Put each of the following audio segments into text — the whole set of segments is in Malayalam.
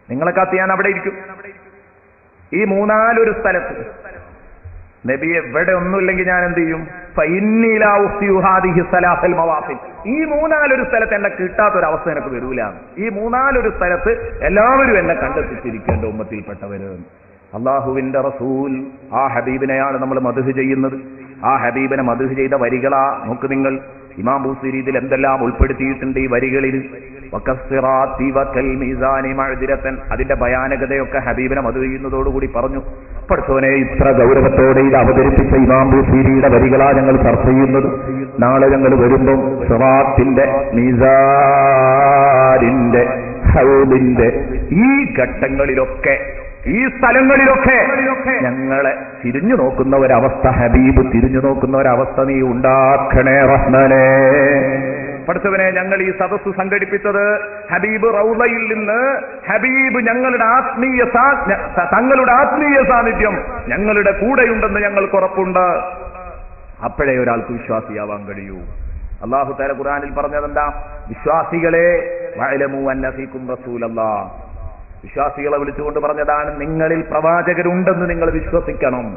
നിങ്ങളെ കാത്ത് ഞാൻ അവിടെ ഇരിക്കും. ഈ മൂന്നാലൊരു സ്ഥലത്ത് നബി എവിടെ ഒന്നുമില്ലെങ്കിൽ ഞാൻ എന്ത് ചെയ്യും? ഈ മൂന്നാലൊരു സ്ഥലത്ത് എന്നെ കിട്ടാത്തൊരവസ്ഥ എനിക്ക് വരൂല. ഈ മൂന്നാലൊരു സ്ഥലത്ത് എല്ലാവരും എന്നെ കണ്ടെത്തിച്ചിരിക്കേണ്ട ഉമ്മത്തിൽപ്പെട്ടവര്. അള്ളാഹുവിന്റെ റസൂൽ ആ ഹബീബിനെയാണ് നമ്മൾ മദ്ഹ് ചെയ്യുന്നത്. ആ ഹബീബിനെ മദ്ഹ് ചെയ്ത വരികളാ നോക്ക് നിങ്ങൾ. ഇമാം ബൂസീരി ഇതിൽ എന്തെല്ലാം ഉൾപ്പെടുത്തിയിട്ടുണ്ട് ഈ വരികളിൽ. അതിന്റെ ഭയാനകതയൊക്കെ ഹബീബിനെ മദ്ഹ് ചെയ്യുന്നതോടുകൂടി പറഞ്ഞു. പഠിച്ചവനെ, ഇത്ര ഗൗരവത്തോടെ ഇത് അവതരിപ്പിച്ച ഇമാം ബൂസീരിയുടെ വരികളാ ഞങ്ങൾ ചർച്ച ചെയ്യുന്നത്. നാളെ ഞങ്ങൾ വരുമ്പം സിറാത്തിന്റെ, മീസാനിന്റെ, ഹൗദിന്റെ ഈ ഘട്ടങ്ങളിലൊക്കെ, ഈ സ്ഥലങ്ങളിലൊക്കെ ഞങ്ങളെ തിരിഞ്ഞു നോക്കുന്ന ഒരവസ്ഥ, ഹബീബ് തിരിഞ്ഞു നോക്കുന്ന ഒരവസ്ഥ നീ ഉണ്ടാക്കണേ റഹ്മാനേ. പഠിച്ചവനെ, ഞങ്ങൾ ഈ സദസ്സ് സംഘടിപ്പിച്ചത് ഹബീബ് റൗളയിൽ നിന്ന് ഹബീബ് ഞങ്ങളുടെ തങ്ങളുടെ ആത്മീയ സാന്നിധ്യം ഞങ്ങളുടെ കൂടെയുണ്ടെന്ന് ഞങ്ങൾക്ക് ഉറപ്പുണ്ട്. അപ്പോഴേ ഒരാൾക്ക് വിശ്വാസിയാവാൻ കഴിയൂ. അല്ലാഹു തആല ഖുർആനിൽ പറഞ്ഞതെന്താ? വിശ്വാസികളെ വഅലമു അന്ന ഫീകും റസൂലല്ലാഹ്. വിശ്വാസികളെ വിളിച്ചുകൊണ്ട് പറഞ്ഞതാണ് നിങ്ങളിൽ പ്രവാചകരുണ്ടെന്ന് നിങ്ങൾ വിശ്വസിക്കണം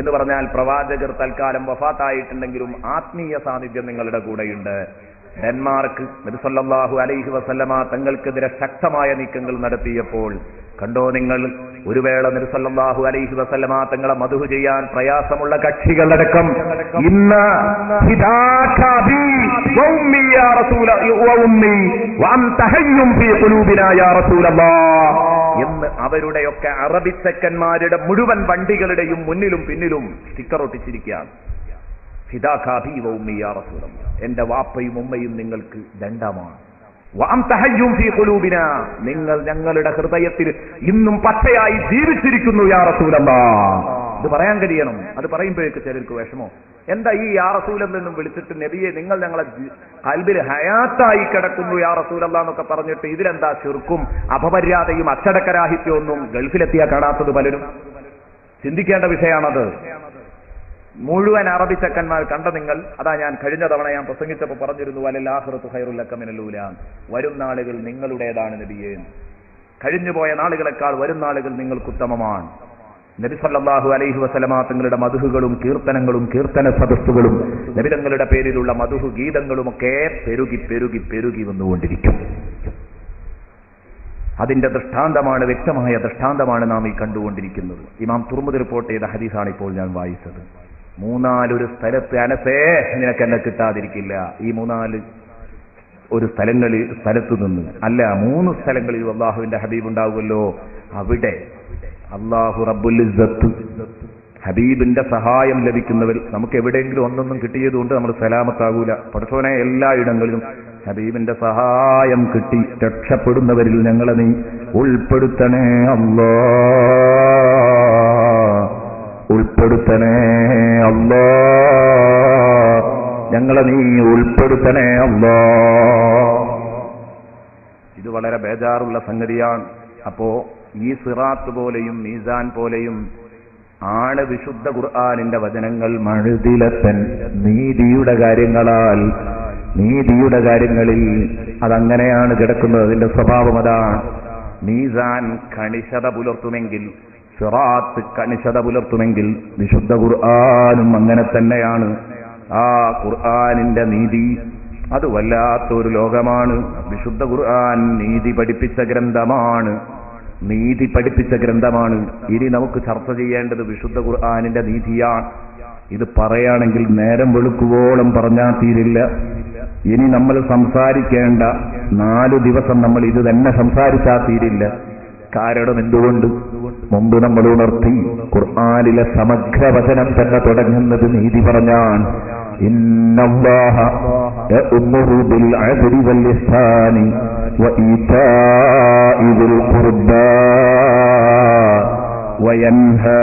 എന്ന് പറഞ്ഞാൽ പ്രവാചകർ തൽക്കാലം വഫാത്തായിട്ടുണ്ടെങ്കിലും ആത്മീയ സാന്നിധ്യം നിങ്ങളുടെ കൂടെയുണ്ട്. ഡെൻമാർക്ക് നബി സല്ലല്ലാഹു അലൈഹി വസല്ലമ തങ്ങൾക്കെതിരെ ശക്തമായ നീക്കങ്ങൾ നടത്തിയപ്പോൾ കണ്ടോ നിങ്ങൾ, ഒരു വേള നബി സല്ലല്ലാഹു അലൈഹി വസല്ലമ തങ്ങളെ മദ്ഹ് ചെയ്യാൻ പ്രയാസമുള്ള കക്ഷികളടക്കം ഇന്ന് എന്ന് അവരുടെയൊക്കെ അറബിച്ചക്കന്മാരുടെ മുഴുവൻ വണ്ടികളുടെയും മുന്നിലും പിന്നിലും സ്റ്റിക്കർ ഒട്ടിച്ചിരിക്കുകയാണ്. എന്റെ വാപ്പയും ഉമ്മയും നിങ്ങൾക്ക് ദണ്ഡമാണ്. നിങ്ങൾ ഞങ്ങളുടെ ഹൃദയത്തിൽ ഇന്നും പച്ചയായി ജീവിച്ചിരിക്കുന്നു യാ റസൂലല്ലാഹ്. ഇത് പറയാൻ കഴിയണം. അത് പറയുമ്പോഴേക്ക് ചിലർക്ക് വിഷമോ? എന്താ ഈ യാ റസൂലെന്നും നിന്നും വിളിച്ചിട്ട് നബിയെ നിങ്ങൾ ഞങ്ങളെ ഖൽബിൽ ഹയാത്തായി കിടക്കുന്നു യാ റസൂലല്ലാഹ് എന്നൊക്കെ പറഞ്ഞിട്ട് ഇതിലെന്താ ശിർക്കും അപമര്യാദയും അച്ചടക്കരാഹിത്യവും ഒന്നും ഗൾഫിലെത്തിയാ കാണാത്തത് പലരും? ചിന്തിക്കേണ്ട വിഷയമാണത്. മുഴുവൻ അറബി ചക്കന്മാർ കണ്ട നിങ്ങൾ, അതാ ഞാൻ കഴിഞ്ഞ തവണ ഞാൻ പ്രസംഗിച്ചപ്പോൾ പറഞ്ഞിരുന്നു, വലല്ലാഖിറതു ഖൈറുൽ ലക മിനൽ ഊലാ, വരും നാളുകൾ നിങ്ങളുടേതാണ് നബിയേ. കഴിഞ്ഞുപോയ നാളുകളെക്കാൾ വരും നാളുകൾ നിങ്ങൾക്ക് ഉത്തമമാണ്. നബി സല്ലല്ലാഹു അലൈഹി വസല്ലമ തങ്ങളുടെ മദ്ഹുകളും കീർത്തനങ്ങളും കീർത്തന സദസ്സുകളും നബി തങ്ങളുടെ പേരിലുള്ള മദ്ഹു ഗീതങ്ങളുമൊക്കെ പെരുകി പെരുകി പെരുകി വന്നുകൊണ്ടിരിക്കും. അതിന്റെ ദൃഷ്ടാന്തമാണ്, വ്യക്തമായ ദൃഷ്ടാന്തമാണ് നാം ഈ കണ്ടുകൊണ്ടിരിക്കുന്നത്. ഇമാം തുർമുദി റിപ്പോർട്ട് ചെയ്ത ഹദീസാണ് ഇപ്പോൾ ഞാൻ വായിച്ചത്. മൂന്നാലൊരു സ്ഥലത്ത് അനസേ നിനക്ക് എന്നെ കിട്ടാതിരിക്കില്ല. ഈ മൂന്നാല് ഒരു സ്ഥലത്തു നിന്ന് അല്ല, 3 സ്ഥലങ്ങളിൽ അള്ളാഹുവിന്റെ ഹബീബ് ഉണ്ടാവുമല്ലോ. അവിടെ അള്ളാഹു റബ്ബുൽ ഇസ്സത്ത് ഹബീബിന്റെ സഹായം ലഭിക്കുന്നവർ, നമുക്ക് എവിടെയെങ്കിലും ഒന്നൊന്നും കിട്ടിയതുകൊണ്ട് നമ്മൾ സലാമത്താകൂല. പടച്ചോനെ, എല്ലായിടങ്ങളിലും ഹബീബിന്റെ സഹായം കിട്ടി രക്ഷപ്പെടുന്നവരിൽ ഞങ്ങളെ നീ ഉൾപ്പെടുത്തണേ അല്ലാ, ഉൾപ്പെടുത്തണേ അല്ലാ, ഞങ്ങളെ നീ ഉൾപ്പെടുത്തണേ അല്ലാ. ഇത് വളരെ ബേജാറുള്ള സംഗതിയാണ്. അപ്പോ ഈ സിറാത്ത് പോലെയും മീസാൻ പോലെയും ആണ് വിശുദ്ധ ഖുർആനിന്റെ വചനങ്ങൾ മഴുതിലത്തൻ നീതിയുടെ കാര്യങ്ങളാൽ, നീതിയുടെ കാര്യങ്ങളിൽ അതങ്ങനെയാണ് കിടക്കുന്നത്. അതിന്റെ സ്വഭാവം അതാണ്. മീസാൻ കണിശത പുലർത്തുമെങ്കിൽ, സിറാത്ത് കണിശത പുലർത്തുമെങ്കിൽ വിശുദ്ധ ഖുർആനും അങ്ങനെ തന്നെയാണ്. ആ ഖുർആനിന്റെ നീതി അത് വല്ലാത്തൊരു ലോകമാണ്. വിശുദ്ധ ഖുർആൻ നീതി പഠിപ്പിച്ച ഗ്രന്ഥമാണ്, നീതി പഠിപ്പിച്ച ഗ്രന്ഥമാണ്. ഇനി നമുക്ക് ചർച്ച ചെയ്യേണ്ടത് വിശുദ്ധ ഖുർആനിന്റെ നീതിയാണ്. ഇത് പറയുകയാണെങ്കിൽ നേരം വെളുക്കുവോളം പറഞ്ഞാൽ തീരില്ല. ഇനി നമ്മൾ സംസാരിക്കേണ്ട 4 ദിവസം നമ്മൾ ഇത് തന്നെ സംസാരിച്ചാൽ തീരില്ല. കാരണം എന്തുകൊണ്ട്? മുമ്പ് നമ്മൾ ഉണർത്തി, ഖുർആനിലെ സമഗ്ര വചനം തന്നെ തുടങ്ങുന്നത് നീതി പറഞ്ഞാണ്. ഇന്നല്ലാഹ യഅ്മുറു ബിൽ അദ്ലി വൽ ഇഹ്സാനി വഇതാഇ ദിൽ ഖുർബാ വയൻഹാ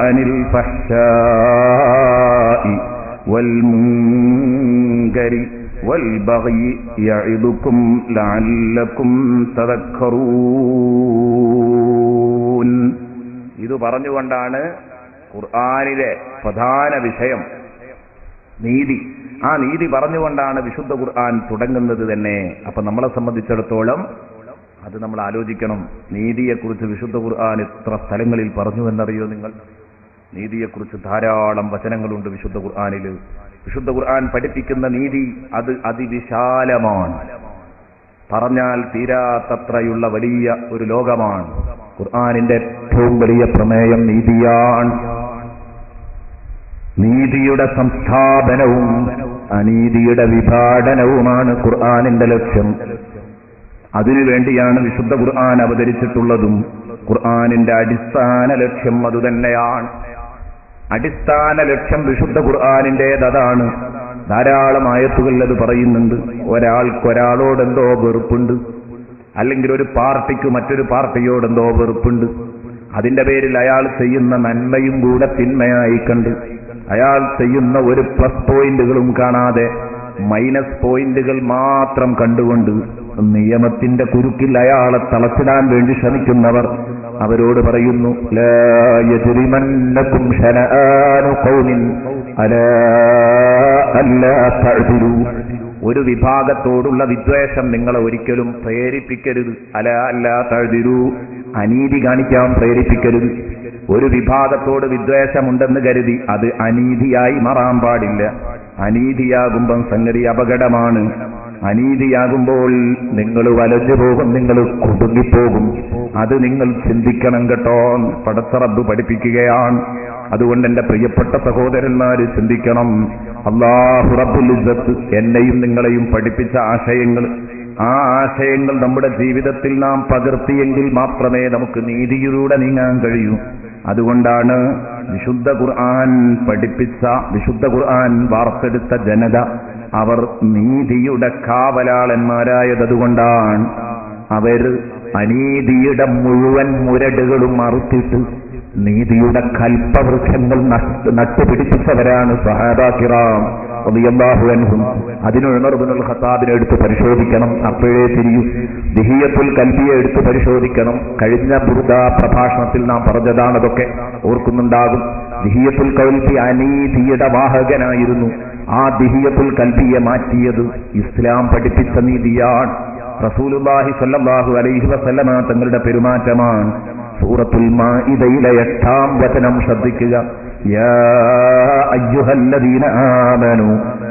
അനിൽ ഫഹ്ശാഇ വൽ മുൻകരി വൽ ബഗി യഇദുകും ലഅല്ലകും തദക്കറൂൻ. ഇത് പറഞ്ഞുകൊണ്ടാണ് ഖുർആനിലെ പ്രധാന വിഷയം നീതി. ആ നീതി പറഞ്ഞുകൊണ്ടാണ് വിശുദ്ധ ഖുർആൻ തുടങ്ങുന്നത് തന്നെ. അപ്പൊ നമ്മളെ സംബന്ധിച്ചിടത്തോളം അത് നമ്മൾ ആലോചിക്കണം. നീതിയെക്കുറിച്ച് വിശുദ്ധ ഖുർആൻ എത്ര സ്ഥലങ്ങളിൽ പറഞ്ഞു എന്നറിയോ നിങ്ങൾ? നീതിയെക്കുറിച്ച് ധാരാളം വചനങ്ങളുണ്ട് വിശുദ്ധ ഖുർആനിൽ. വിശുദ്ധ ഖുർആൻ പഠിപ്പിക്കുന്ന നീതി അത് അതിവിശാലമാണ്. പറഞ്ഞാൽ തീരാത്തത്രയുള്ള വലിയ ഒരു ലോകമാണ്. ഖുർആനിന്റെ ഏറ്റവും വലിയ പ്രമേയം നീതിയാണ്. നീതിയുടെ സംസ്ഥാപനവും അനീതിയുടെ വിഭാടനവുമാണ് ഖുർആനിന്റെ ലക്ഷ്യം. അതിനുവേണ്ടിയാണ് വിശുദ്ധ ഖുർആൻ അവതരിച്ചിട്ടുള്ളതും. ഖുർആനിന്റെ അടിസ്ഥാന ലക്ഷ്യം അതുതന്നെയാണ്. അടിസ്ഥാന ലക്ഷ്യം വിശുദ്ധ ഖുർആനിന്റേതാണ്. ധാരാളം ആയത്തുകൾ അത് പറയുന്നുണ്ട്. ഒരാൾക്കൊരാളോടെന്തോ വെറുപ്പുണ്ട്, അല്ലെങ്കിൽ ഒരു പാർട്ടിക്ക് മറ്റൊരു പാർട്ടിയോടെന്തോ വെറുപ്പുണ്ട്. അതിന്റെ പേരിൽ അയാൾ ചെയ്യുന്ന നന്മയും കൂടെ തിന്മയായി കണ്ട്, അയാൾ ചെയ്യുന്ന ഒരു പ്ലസ് പോയിന്റുകളും കാണാതെ മൈനസ് പോയിന്റുകൾ മാത്രം കണ്ടുകൊണ്ട് നിയമത്തിന്റെ കുരുക്കിൽ അയാളെ തളച്ചിടാൻ വേണ്ടി ശ്രമിക്കുന്നവർ, അവരോട് പറയുന്നു, ലാ യജ്രിമന്നകും ശനആനു ഖൗമിൻ അലാ അല്ലാ തഅദിലു. ഒരു വിഭാഗത്തോടുള്ള വിദ്വേഷം നിങ്ങളെ ഒരിക്കലും പ്രേരിപ്പിക്കരുത്. അലാ അല്ലാ തഅദിലു, അനീതി കാണിക്കാൻ പ്രേരിപ്പിക്കരുത്. ഒരു വിഭാഗത്തോട് വിദ്വേഷമുണ്ടെന്ന് കരുതി അത് അനീതിയായി മാറാൻ പാടില്ല. അനീതിയാകുമ്പം സംഗതി അപകടമാണ്. അനീതിയാകുമ്പോൾ നിങ്ങൾ വലഞ്ഞു പോകും, നിങ്ങൾ കുടുങ്ങിപ്പോകും. അത് നിങ്ങൾ ചിന്തിക്കണം കേട്ടോ. പടച്ച റബ്ബ് പഠിപ്പിക്കുകയാണ്. അതുകൊണ്ട് എന്റെ പ്രിയപ്പെട്ട സഹോദരന്മാര് ചിന്തിക്കണം. അല്ലാഹു റബ്ബുൽ ഇസ്സത്ത് എന്നെയും നിങ്ങളെയും പഠിപ്പിച്ച ആശയങ്ങൾ, ആ ആശയങ്ങൾ നമ്മുടെ ജീവിതത്തിൽ നാം പകർത്തിയെങ്കിൽ മാത്രമേ നമുക്ക് നീതിയിലൂടെ നീങ്ങാൻ കഴിയൂ. അതുകൊണ്ടാണ് വിശുദ്ധ ഖുർആൻ പഠിപ്പിച്ച, വിശുദ്ധ ഖുർആൻ വാർത്തെടുത്ത ജനത അവർ നീതിയുടെ കാവലാളന്മാരായതുകൊണ്ടാണ്. അവർ അനീതിയുടെ മുഴുവൻ മുരടുകളും മറുത്തിട്ട് നീതിയുടെ കൽപ്പവൃക്ഷങ്ങൾ നട്ടുപിടിപ്പിച്ചവരാണ് സ്വഹാബാ കിറാം റളിയല്ലാഹു അൻഹും. അതിന് ഉമർ ഇബ്നുൽ ഖത്താബിനെ എടുത്ത് പരിശോധിക്കണം, അപ്പോഴേ തിരിയൂ. ദിഹിയത്തുൽ കൽബിയെ എടുത്ത് പരിശോധിക്കണം. കഴിഞ്ഞ ബുർദ പ്രഭാഷണത്തിൽ നാം പറഞ്ഞതാണ്, അതൊക്കെ ഓർക്കുന്നുണ്ടാകും. ദിഹിയത്തുൽ കൽബി അനീതിയുടെ വാഹകനായിരുന്നു. ആ ദിഹിയത്തുൽ കൽബിയെ മാറ്റിയത് ഇസ്ലാം പഠിപ്പിച്ച നീതിയാണ്. റസൂലുള്ളാഹി സ്വല്ലല്ലാഹു അലൈഹി വസല്ലമ തങ്ങളുടെ പെരുമാറ്റമാണ്. സൂറത്തുൽ മാഇദയിലെ 8-ാം വചനം ശ്രദ്ധിക്കുക. യാ അയ്യുഹല്ലദീന ആമനൂ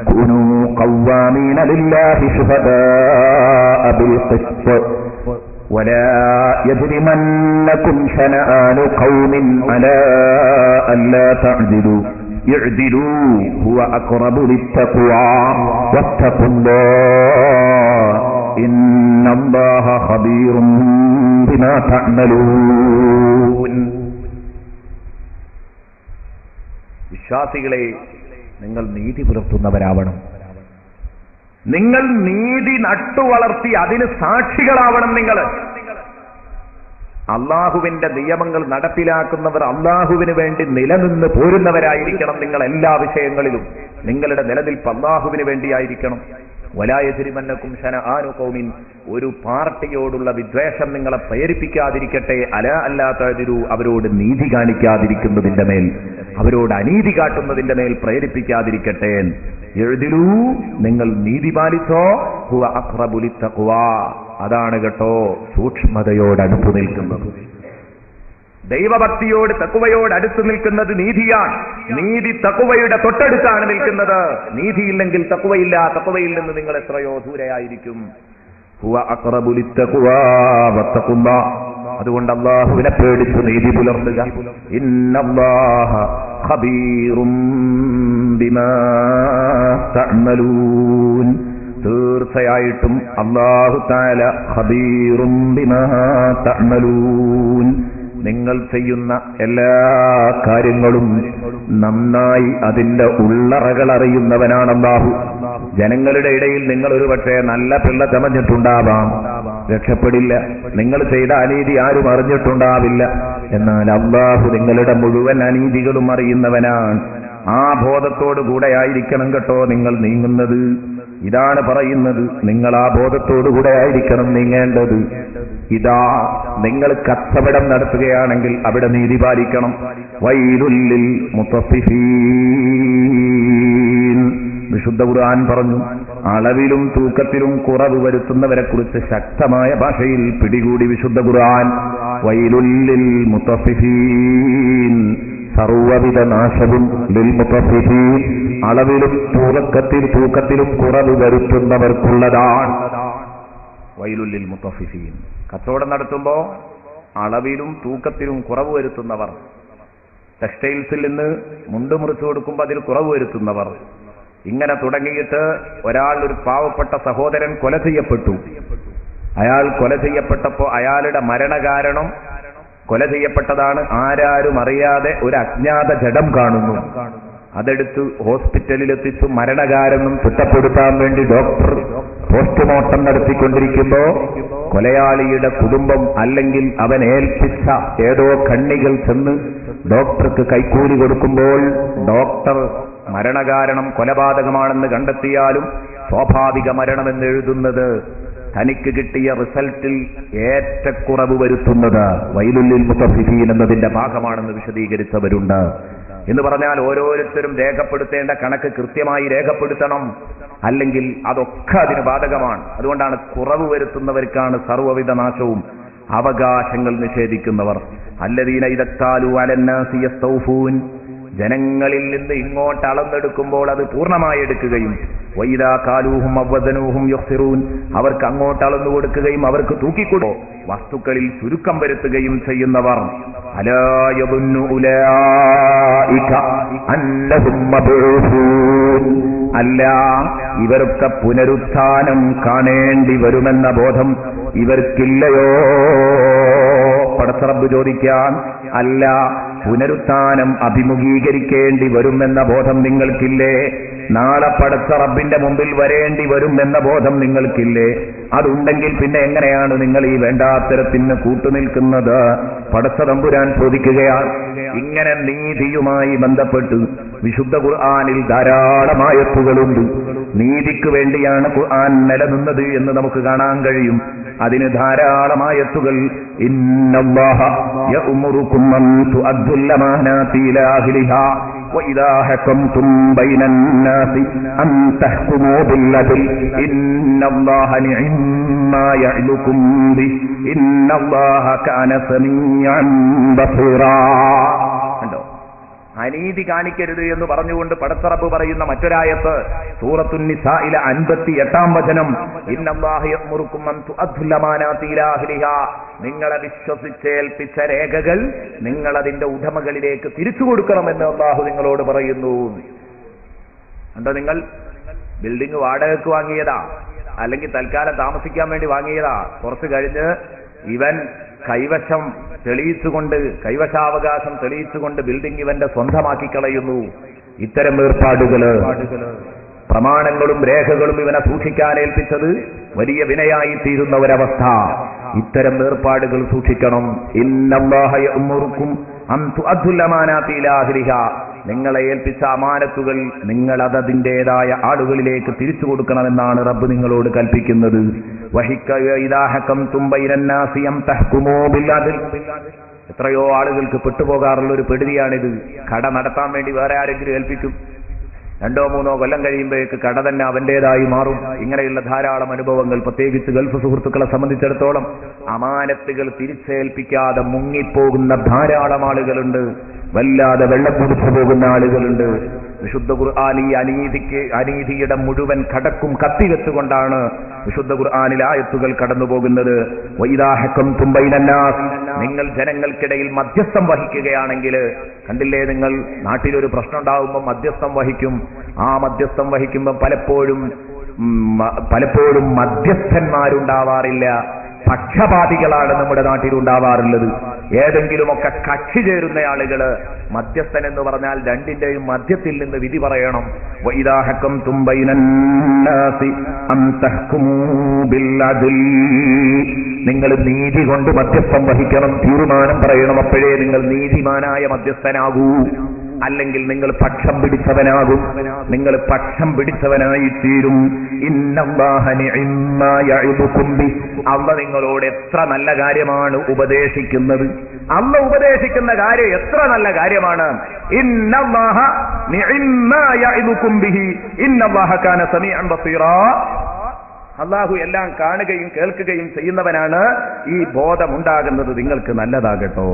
കുനൂ ഖവ്വാമീന ലില്ലാഹി ശുഹദാഅ ബിൽ ഖിസ്ത് വലാ യജ്രിമന്നകും ശനആനു ഖൗമിൻ അലാ അല്ലാ തഅദിലു ഇഅ്ദിലൂ ഹുവ അഖ്റബു ലിത്തഖ്വാ വത്തഖുല്ലാഹ ഇന്നല്ലാഹ ഖബീറും ബിമാ തഅമലൂൻ. വിശ്വാസികളെ, നിങ്ങൾ നീതി പുലർത്തുന്നവരാവണം. നിങ്ങൾ നീതി നട്ടുവളർത്തി അതിന് സാക്ഷികളാവണം. നിങ്ങൾ അള്ളാഹുവിന്റെ നിയമങ്ങൾ നടപ്പിലാക്കുന്നവർ, അള്ളാഹുവിന് വേണ്ടി നിലനിന്ന് പോരുന്നവരായിരിക്കണം. നിങ്ങൾ എല്ലാ വിഷയങ്ങളിലും നിങ്ങളുടെ നിലനിൽപ്പ് അള്ളാഹുവിന് വേണ്ടിയായിരിക്കണം. വലാ യജ്രിമന്നകും ശനആനു ഖൗമിൻ, ഒരു പാർട്ടിയോടുള്ള വിദ്വേഷം നിങ്ങളെ പ്രേരിപ്പിക്കാതിരിക്കട്ടെ. അലാ അല്ലാ തഅദിലു, അവരോട് നീതി കാണിക്കാതിരിക്കുന്നതിന്റെ മേൽ, അവരോട് അനീതി കാട്ടുന്നതിന്റെ മേൽ പ്രേരിപ്പിക്കാതിരിക്കട്ടെ. ഇഅ്ദിലൂ, നിങ്ങൾ നീതി പാലിച്ചോ. ഹുവ അഖ്റബു ലിത്തഖ്വാ, അതാണ് കേട്ടോ സൂക്ഷ്മതയോട് അടുത്തു നിൽക്കുന്നത്. ദൈവഭക്തിയോട് തഖ്വയോട് അടുത്തു നിൽക്കുന്നത് നീതിയാണ്. നീതി തഖ്വയുടെ തൊട്ടടുത്താണ് നിൽക്കുന്നത്. നീതിയില്ലെങ്കിൽ തഖ്വയില്ല. തഖ്വയിൽ നിന്ന് നിങ്ങൾ എത്രയോ ദൂരെയായിരിക്കും. ഹുവ അഖ്റബു ലിത്തഖ്വാ വത്തഖുല്ലാഹ്, അതുകൊണ്ട് അല്ലാഹുവിനെ പേടിച്ച് നീതി പുലർത്തുക. ഇന്നല്ലാഹ ഖബീറും ബിമാ തഅമലൂൻ, തീർച്ചയായിട്ടും അല്ലാഹു തആല ഖബീറും ബിമാ തഅമലൂൻ, നിങ്ങൾ ചെയ്യുന്ന എല്ലാ കാര്യങ്ങളും നന്നായി അതിന്റെ ഉള്ളറകൾ അറിയുന്നവനാണ് അല്ലാഹു. ജനങ്ങളുടെ ഇടയിൽ നിങ്ങൾ ഒരു പക്ഷേ നല്ല പിള്ള ചമഞ്ഞിട്ടുണ്ടാവാം, രക്ഷപ്പെടില്ല. നിങ്ങൾ ചെയ്ത അനീതി ആരും അറിഞ്ഞിട്ടുണ്ടാവില്ല. എന്നാൽ അല്ലാഹു നിങ്ങളുടെ മുഴുവൻ അനീതികളും അറിയുന്നവനാണ്. ആ ബോധത്തോടു കൂടെയായിരിക്കണം കേട്ടോ നിങ്ങൾ നീങ്ങുന്നത്. ഇതാണ് പറയുന്നത്, നിങ്ങൾ ആ ബോധത്തോടുകൂടെ ആയിരിക്കണം നീങ്ങേണ്ടത്. ഇതാ നിങ്ങൾ കച്ചവടം നടത്തുകയാണെങ്കിൽ അവിടെ നീതി പാലിക്കണം. വൈലുൽ ലിൽ മുത്തഫിഫീൻ, വിശുദ്ധ ഖുർആൻ പറഞ്ഞു, അളവിലും തൂക്കത്തിലും കുറവ് വരുത്തുന്നവരെ കുറിച്ച് ശക്തമായ ഭാഷയിൽ പിടികൂടി വിശുദ്ധ ഖുർആൻ. വൈലുൽ ലിൽ മുത്തഫിഫീൻ, സർവ്വവിധ നാശവും ലിൽ മുത്തഫിഫീൻ, അളവിലും തൂക്കത്തിലും കുറവ് വരുത്തുന്നവർക്കുള്ളതാണ്. വൈലുൽ ലിൽ മുത്തഫിഫീൻ, കച്ചവടം നടത്തുമ്പോ അളവിലും തൂക്കത്തിലും കുറവ് വരുത്തുന്നവർ, ടെക്സ്റ്റൈൽസിൽ നിന്ന് മുണ്ട് മുറിച്ചു കൊടുക്കുമ്പോൾ അതിൽ കുറവ് വരുത്തുന്നവർ, ഇങ്ങനെ തുടങ്ങിയിട്ട് ഒരു പാവപ്പെട്ട സഹോദരൻ കൊല ചെയ്യപ്പെട്ടു. അയാൾ കൊല ചെയ്യപ്പെട്ടപ്പോ അയാളുടെ മരണകാരണം കൊല ചെയ്യപ്പെട്ടതാണ്. ആരാരും അറിയാതെ ഒരു അജ്ഞാത ജഡം കാണുന്നു. അതെടുത്ത് ഹോസ്പിറ്റലിലെത്തിച്ചു മരണകാരണം തിട്ടപ്പെടുത്താൻ വേണ്ടി ഡോക്ടർ പോസ്റ്റ്മോർട്ടം നടത്തിക്കൊണ്ടിരിക്കുമ്പോ കൊലയാളിയുടെ കുടുംബം അല്ലെങ്കിൽ അവൻ ഏൽപ്പിച്ച ഏതോ കണ്ണികൾ ചെന്ന് ഡോക്ടർക്ക് കൈക്കൂലി കൊടുക്കുമ്പോൾ ഡോക്ടർ മരണകാരണം കൊലപാതകമാണെന്ന് കണ്ടെത്തിയാലും സ്വാഭാവിക മരണമെന്ന് എഴുതുന്നത് തനിക്ക് കിട്ടിയ റിസൾട്ടിൽ ഏറ്റക്കുറവ് വരുത്തുന്നത് വൈലുൽ ലിൽ മുത്തഫിഫീൻ എന്നതിന്റെ ഭാഗമാണെന്ന് വിശദീകരിച്ചവരുണ്ട്. എന്ന് പറഞ്ഞാൽ ഓരോരുത്തരും രേഖപ്പെടുത്തേണ്ട കണക്ക് കൃത്യമായി രേഖപ്പെടുത്തണം, അല്ലെങ്കിൽ അതൊക്കെ അതിന് ബാധകമാണ്. അതുകൊണ്ടാണ് കുറവ് വരുത്തുന്നവർക്കാണ് സർവ്വവിധ നാശവും. അവകാശങ്ങൾ നിഷേധിക്കുന്നവർ അല്ലദീന ഇദഖാലു അലന്നാസി യസ്തൗഫൂൻ, ജനങ്ങളിൽ നിന്ന് ഇങ്ങോട്ട് അളന്നെടുക്കുമ്പോൾ അത് പൂർണ്ണമായി എടുക്കുകയും വൈദാ കാലൂഹും അവദനൂഹും യഖ്സിറൂൻ, അവർക്ക് അങ്ങോട്ട് അളന്നു കൊടുക്കുകയും അവർക്ക് തൂക്കിക്കൊടുക്കും വസ്തുക്കളിൽ ചുരുക്കം വരുത്തുകയും ചെയ്യുന്നവർ. അലാ യദുന്നു ഉലൈക അന്നഹും മബ്ഊസൂൻ, അല്ല ഇവരൊക്കെ പുനരുത്ഥാനം കാണേണ്ടി വരുമെന്ന ബോധം ഇവർക്കില്ലയോ? പടച്ചറബ് ചോദിക്കാൻ, അല്ല പുനരുത്ഥാനം അഭിമുഖീകരിക്കേണ്ടി വരുമെന്ന ബോധം നിങ്ങൾക്കില്ലേ? നാളെ പടച്ച റബ്ബിന്റെ മുമ്പിൽ വരേണ്ടി വരും എന്ന ബോധം നിങ്ങൾക്കില്ലേ? അതുണ്ടെങ്കിൽ പിന്നെ എങ്ങനെയാണ് നിങ്ങൾ ഈ വേണ്ടാത്തരത്തിന് കൂട്ടുനിൽക്കുന്നത്? പടച്ച തമ്പുരാൻ ചോദിക്കുകയാണ്. ഇങ്ങനെ നീതിയുമായി ബന്ധപ്പെട്ട് വിശുദ്ധ ഖുർആനിൽ ധാരാളം ആയത്തുകളുണ്ട്. നീതിക്ക് വേണ്ടിയാണ് ഖുർആൻ നിലനിന്നത് എന്ന് നമുക്ക് കാണാൻ കഴിയും. അതിന് ധാരാളം ആയത്തുകൾ. ഇന്നല്ലാഹ യഅ്മുറുകും അൻ തുഅദ്ദുൽ അമാനാതി ഇലാ അഹ്ലിഹാ وإذا حكمتم بين الناس أن تحكموا بالعدل إن الله نعم ما يعظكم به إن الله كان سميعا بصيرا. അനീതി കാണിക്കരുത് എന്ന് പറഞ്ഞുകൊണ്ട് പടച്ചറബ് പറയുന്ന മറ്റൊരായത്ത് സൂറത്തുൻ നിസായിലെ 58-ാം വചനം, ഇന്നല്ലാഹ യഅ്മുറുകും അൻ തുഅദ്ദുൽ അമാനാതി ഇലാ അഹ്ലിഹാ, നിങ്ങളെ വിശ്വസിച്ചേൽപ്പിച്ച രേഖകൾ നിങ്ങൾ അതിന്റെ ഉടമകളിലേക്ക് തിരിച്ചു കൊടുക്കണമെന്ന് അല്ലാഹു നിങ്ങളോട് പറയുന്നു. എന്താ, നിങ്ങൾ ബിൽഡിംഗ് വാടകയ്ക്ക് വാങ്ങിയതാ, അല്ലെങ്കിൽ തൽക്കാലം താമസിക്കാൻ വേണ്ടി വാങ്ങിയതാ, കുറച്ചു കഴിഞ്ഞ് ഇവൻ കൈവശം തെളിയിച്ചുകൊണ്ട്, കൈവശാവകാശം തെളിയിച്ചുകൊണ്ട് ബിൽഡിംഗ് ഇവന്റെ സ്വന്തമാക്കി കളയുന്നു. ഇത്തരം ഏർപ്പാടുകള്, പ്രമാണങ്ങളും രേഖകളും ഇവനെ സൂക്ഷിക്കാൻ ഏൽപ്പിച്ചത് വലിയ വിനയായി തീരുന്ന ഒരവസ്ഥ. ഇത്തരം ഏർപ്പാടുകൾ സൂക്ഷിക്കണം. ഇന്നല്ലാഹ യഅ്മുറുകും അൻ തുഅദ്ദുൽ അമാനാതി ഇലാ അഹ്ലിഹാ, നിങ്ങളെ ഏൽപ്പിച്ച അമാനത്തുകൾ നിങ്ങൾ അതതിൻ്റെതായ ആളുകളിലേക്ക് തിരിച്ചു കൊടുക്കണമെന്നാണ് റബ്ബ് നിങ്ങളോട് കൽപ്പിക്കുന്നത്. എത്രയോ ആളുകൾക്ക് പെട്ടുപോകാറുള്ള ഒരു പെടുതിയാണിത്. കട നടത്താൻ വേണ്ടി വേറെ ആരെങ്കിലും ഏൽപ്പിക്കും, 2-3 കൊല്ലം കഴിയുമ്പോഴേക്ക് കട തന്നെ അവന്റേതായി മാറും. ഇങ്ങനെയുള്ള ധാരാളം അനുഭവങ്ങൾ, പ്രത്യേകിച്ച് ഗൾഫ് സുഹൃത്തുക്കളെ സംബന്ധിച്ചിടത്തോളം അമാനത്തുകൾ തിരിച്ചേൽപ്പിക്കാതെ മുങ്ങിപ്പോകുന്ന ധാരാളം ആളുകളുണ്ട്. വല്ലാതെ വെള്ളം കുടിച്ചു പോകുന്ന ആളുകളുണ്ട്. വിശുദ്ധ ഖുർആൻ ഈ അനീതിയുടെ മുഴുവൻ കടക്കും കത്തിവെച്ചുകൊണ്ടാണ് വിശുദ്ധ ഖുർആനിൽ ആയത്തുകൾ കടന്നു പോകുന്നത്. വഇദാ ഹക്കംതും ബൈനന്നാസ്, നിങ്ങൾ ജനങ്ങൾക്കിടയിൽ മധ്യസ്ഥം വഹിക്കുകയാണെങ്കിൽ, കണ്ടില്ലേ നിങ്ങൾ നാട്ടിലൊരു പ്രശ്നം ഉണ്ടാകുമ്പോൾ മധ്യസ്ഥം വഹിക്കും. ആ മധ്യസ്ഥം വഹിക്കുമ്പോൾ പലപ്പോഴും മധ്യസ്ഥന്മാരുണ്ടാവാറില്ല, പക്ഷപാതികളാണ് നമ്മുടെ നാട്ടിലുണ്ടാവാറുള്ളത്. ഏതെങ്കിലുമൊക്കെ കക്ഷി ചേരുന്ന ആളുകള്. മധ്യസ്ഥൻ എന്ന് പറഞ്ഞാൽ രണ്ടിന്റെയും മധ്യത്തിൽ നിന്ന് വിധി പറയണം. വഇദാ ഹക്കംതും ബൈനന്നാസി അൻ തഹ്കുമൂ ബിൽ അദ്ൽ, നിങ്ങൾ നീതി കൊണ്ട് മധ്യസ്ഥം വഹിക്കണം, തീരുമാനം പറയണം. അപ്പോഴേ നിങ്ങൾ നീതിമാനായ മധ്യസ്ഥനാകൂ. അല്ലെങ്കിൽ നിങ്ങൾ പക്ഷം പിടിച്ചവനാകും, നിങ്ങൾ പക്ഷം പിടിച്ചവനായി തീരും. ഇന്നല്ലാഹ നിഅമ്മാ യഅ്ദുകും ബി, അല്ലാഹ് നിങ്ങളോട് എത്ര നല്ല കാര്യമാണ് ഉപദേശിക്കുന്നത്. അള്ള ഉപദേശിക്കുന്ന കാര്യം എത്ര നല്ല കാര്യമാണ്. ഇന്നല്ലാഹ നിഅമ്മാ യഇദുകും ബിഹി ഇന്നല്ലാഹ കാന സമീഅൻ ബസീറാ. അള്ളാഹു എല്ലാം കാണുകയും കേൾക്കുകയും ചെയ്യുന്നവനാണ്. ഈ ബോധമുണ്ടാകുന്നത് നിങ്ങൾക്ക് നല്ലതാകട്ടോ.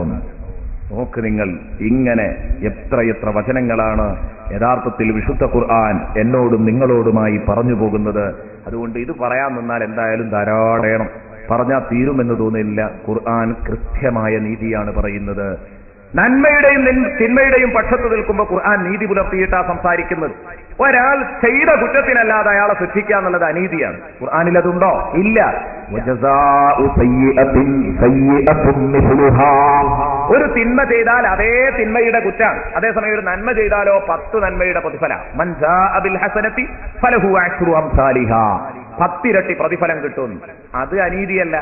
നോക്ക് നിങ്ങൾ, ഇങ്ങനെ എത്ര വചനങ്ങളാണ് യഥാർത്ഥത്തിൽ വിശുദ്ധ ഖുർആൻ എന്നോടും നിങ്ങളോടുമായി പറഞ്ഞു പോകുന്നത്. അതുകൊണ്ട് ഇത് പറയാൻ നിന്നാൽ എന്തായാലും ധാരാളം പറഞ്ഞാൽ തീരുമെന്ന് തോന്നില്ല. ഖുർആൻ കൃത്യമായ നീതിയാണ് പറയുന്നത്. നന്മയുടെയും തിന്മയുടെയും പക്ഷത്ത് നിൽക്കുമ്പോൾ ഖുർആൻ നീതി പുലർത്തിയിട്ടാ സംസാരിക്കുന്നത്. ഒരാൾ ചെയ്ത കുറ്റത്തിനല്ലാതെ അയാളെ ശിക്ഷിക്കുക എന്നുള്ളത് അനീതിയാണ്. ഖുർആനിൽ അതുണ്ടോ? ഇല്ല. ഒരു തിന്മ ചെയ്താൽ അതേ തിന്മയുടെ കുറ്റാണ്. അതേസമയം ഒരു നന്മ ചെയ്താലോ 10 നന്മയുടെ പ്രതിഫലം. 10 ഇരട്ടി പ്രതിഫലം കിട്ടും. അത് അനീതിയല്ല,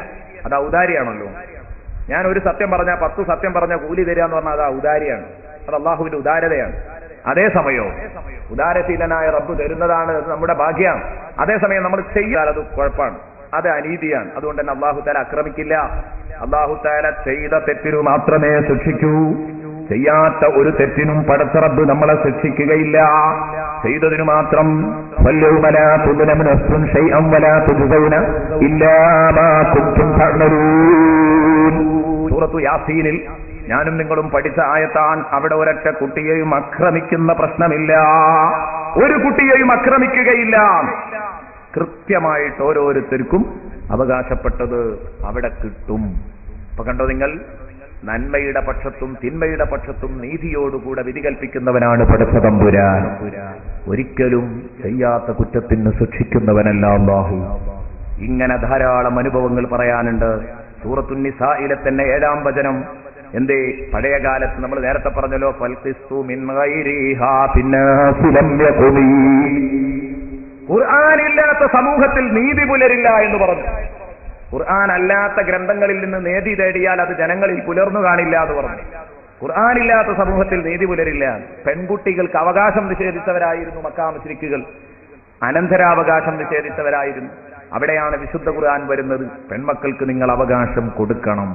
അത് ഔദാര്യമാണല്ലോ. ഞാൻ ഒരു സത്യം പറഞ്ഞാൽ 10 സത്യം പറഞ്ഞ കൂലി തരിക എന്ന് പറഞ്ഞാൽ അത് ഔദാര്യമാണ്, അത് അള്ളാഹുവിന്റെ ഉദാരതയാണ്. അതേസമയം ഉദാരശീലനായ റബ്ബ് തരുന്നതാണ്, നമ്മുടെ ഭാഗ്യമാണ്. അതേസമയം നമ്മൾ ചെയ്യാൻ അത് കുഴപ്പമാണ്, അത് അനീതിയാണ്. അതുകൊണ്ട് തന്നെ അള്ളാഹു താല ആക്രമിക്കില്ല. അള്ളാഹു താല ചെയ്ത തെറ്റിനു മാത്രമേ ശിക്ഷിക്കൂ, ചെയ്യാത്ത ഒരു തെറ്റിനും പടച്ച റബ്ബ് നമ്മളെ ശിക്ഷിക്കുകയില്ല. ചെയ്തതിനു മാത്രം. സൂറത്തു യാസീനിൽ ഞാനും നിങ്ങളും പഠിച്ച ആയത്താൻ. അവിടെ ഒരൊറ്റ കുട്ടിയെയും ആക്രമിക്കുന്ന പ്രശ്നമില്ല, ഒരു കുട്ടിയെയും ആക്രമിക്കുകയില്ല. കൃത്യമായിട്ട് ഓരോരുത്തർക്കും അവകാശപ്പെട്ടത് അവിടെ കിട്ടും. അപ്പൊ കണ്ടോ നിങ്ങൾ, നന്മയുടെ പക്ഷത്തും തിന്മയുടെ പക്ഷത്തും നീതിയോടുകൂടെ വിധി കൽപ്പിക്കുന്നവനാണ് പടച്ച തമ്പുരാൻ. ഒരിക്കലും ചെയ്യാത്ത കുറ്റത്തിന് ശിക്ഷിക്കുന്നവനല്ല അല്ലാഹു. ഇങ്ങനെ ധാരാളം അനുഭവങ്ങൾ പറയാനുണ്ട്. സൂറത്തുൻ നിസായിലെ തന്നെ 7-ാം വചനം. എന്തേ, പഴയ കാലത്ത് നമ്മൾ നേരത്തെ പറഞ്ഞല്ലോ, ഖുർആനില്ലാത്ത സമൂഹത്തിൽ നീതി പുലരില്ല എന്ന് പറഞ്ഞു. ഖുർആൻ അല്ലാത്ത ഗ്രന്ഥങ്ങളിൽ നിന്ന് നീതി തേടിയാൽ അത് ജനങ്ങളിൽ പുലർന്നു കാണില്ല എന്ന് പറഞ്ഞു. ഖുർആനില്ലാത്ത സമൂഹത്തിൽ നീതി പുലരില്ല. പെൺകുട്ടികൾക്ക് അവകാശം നിഷേധിച്ചവരായിരുന്നു മക്കാ മുശ്രിക്കുകൾ, അനന്തരാവകാശം നിഷേധിച്ചവരായിരുന്നു. അവിടെയാണ് വിശുദ്ധ ഖുർആൻ വരുന്നത്. പെൺമക്കൾക്ക് നിങ്ങൾ അവകാശം കൊടുക്കണം,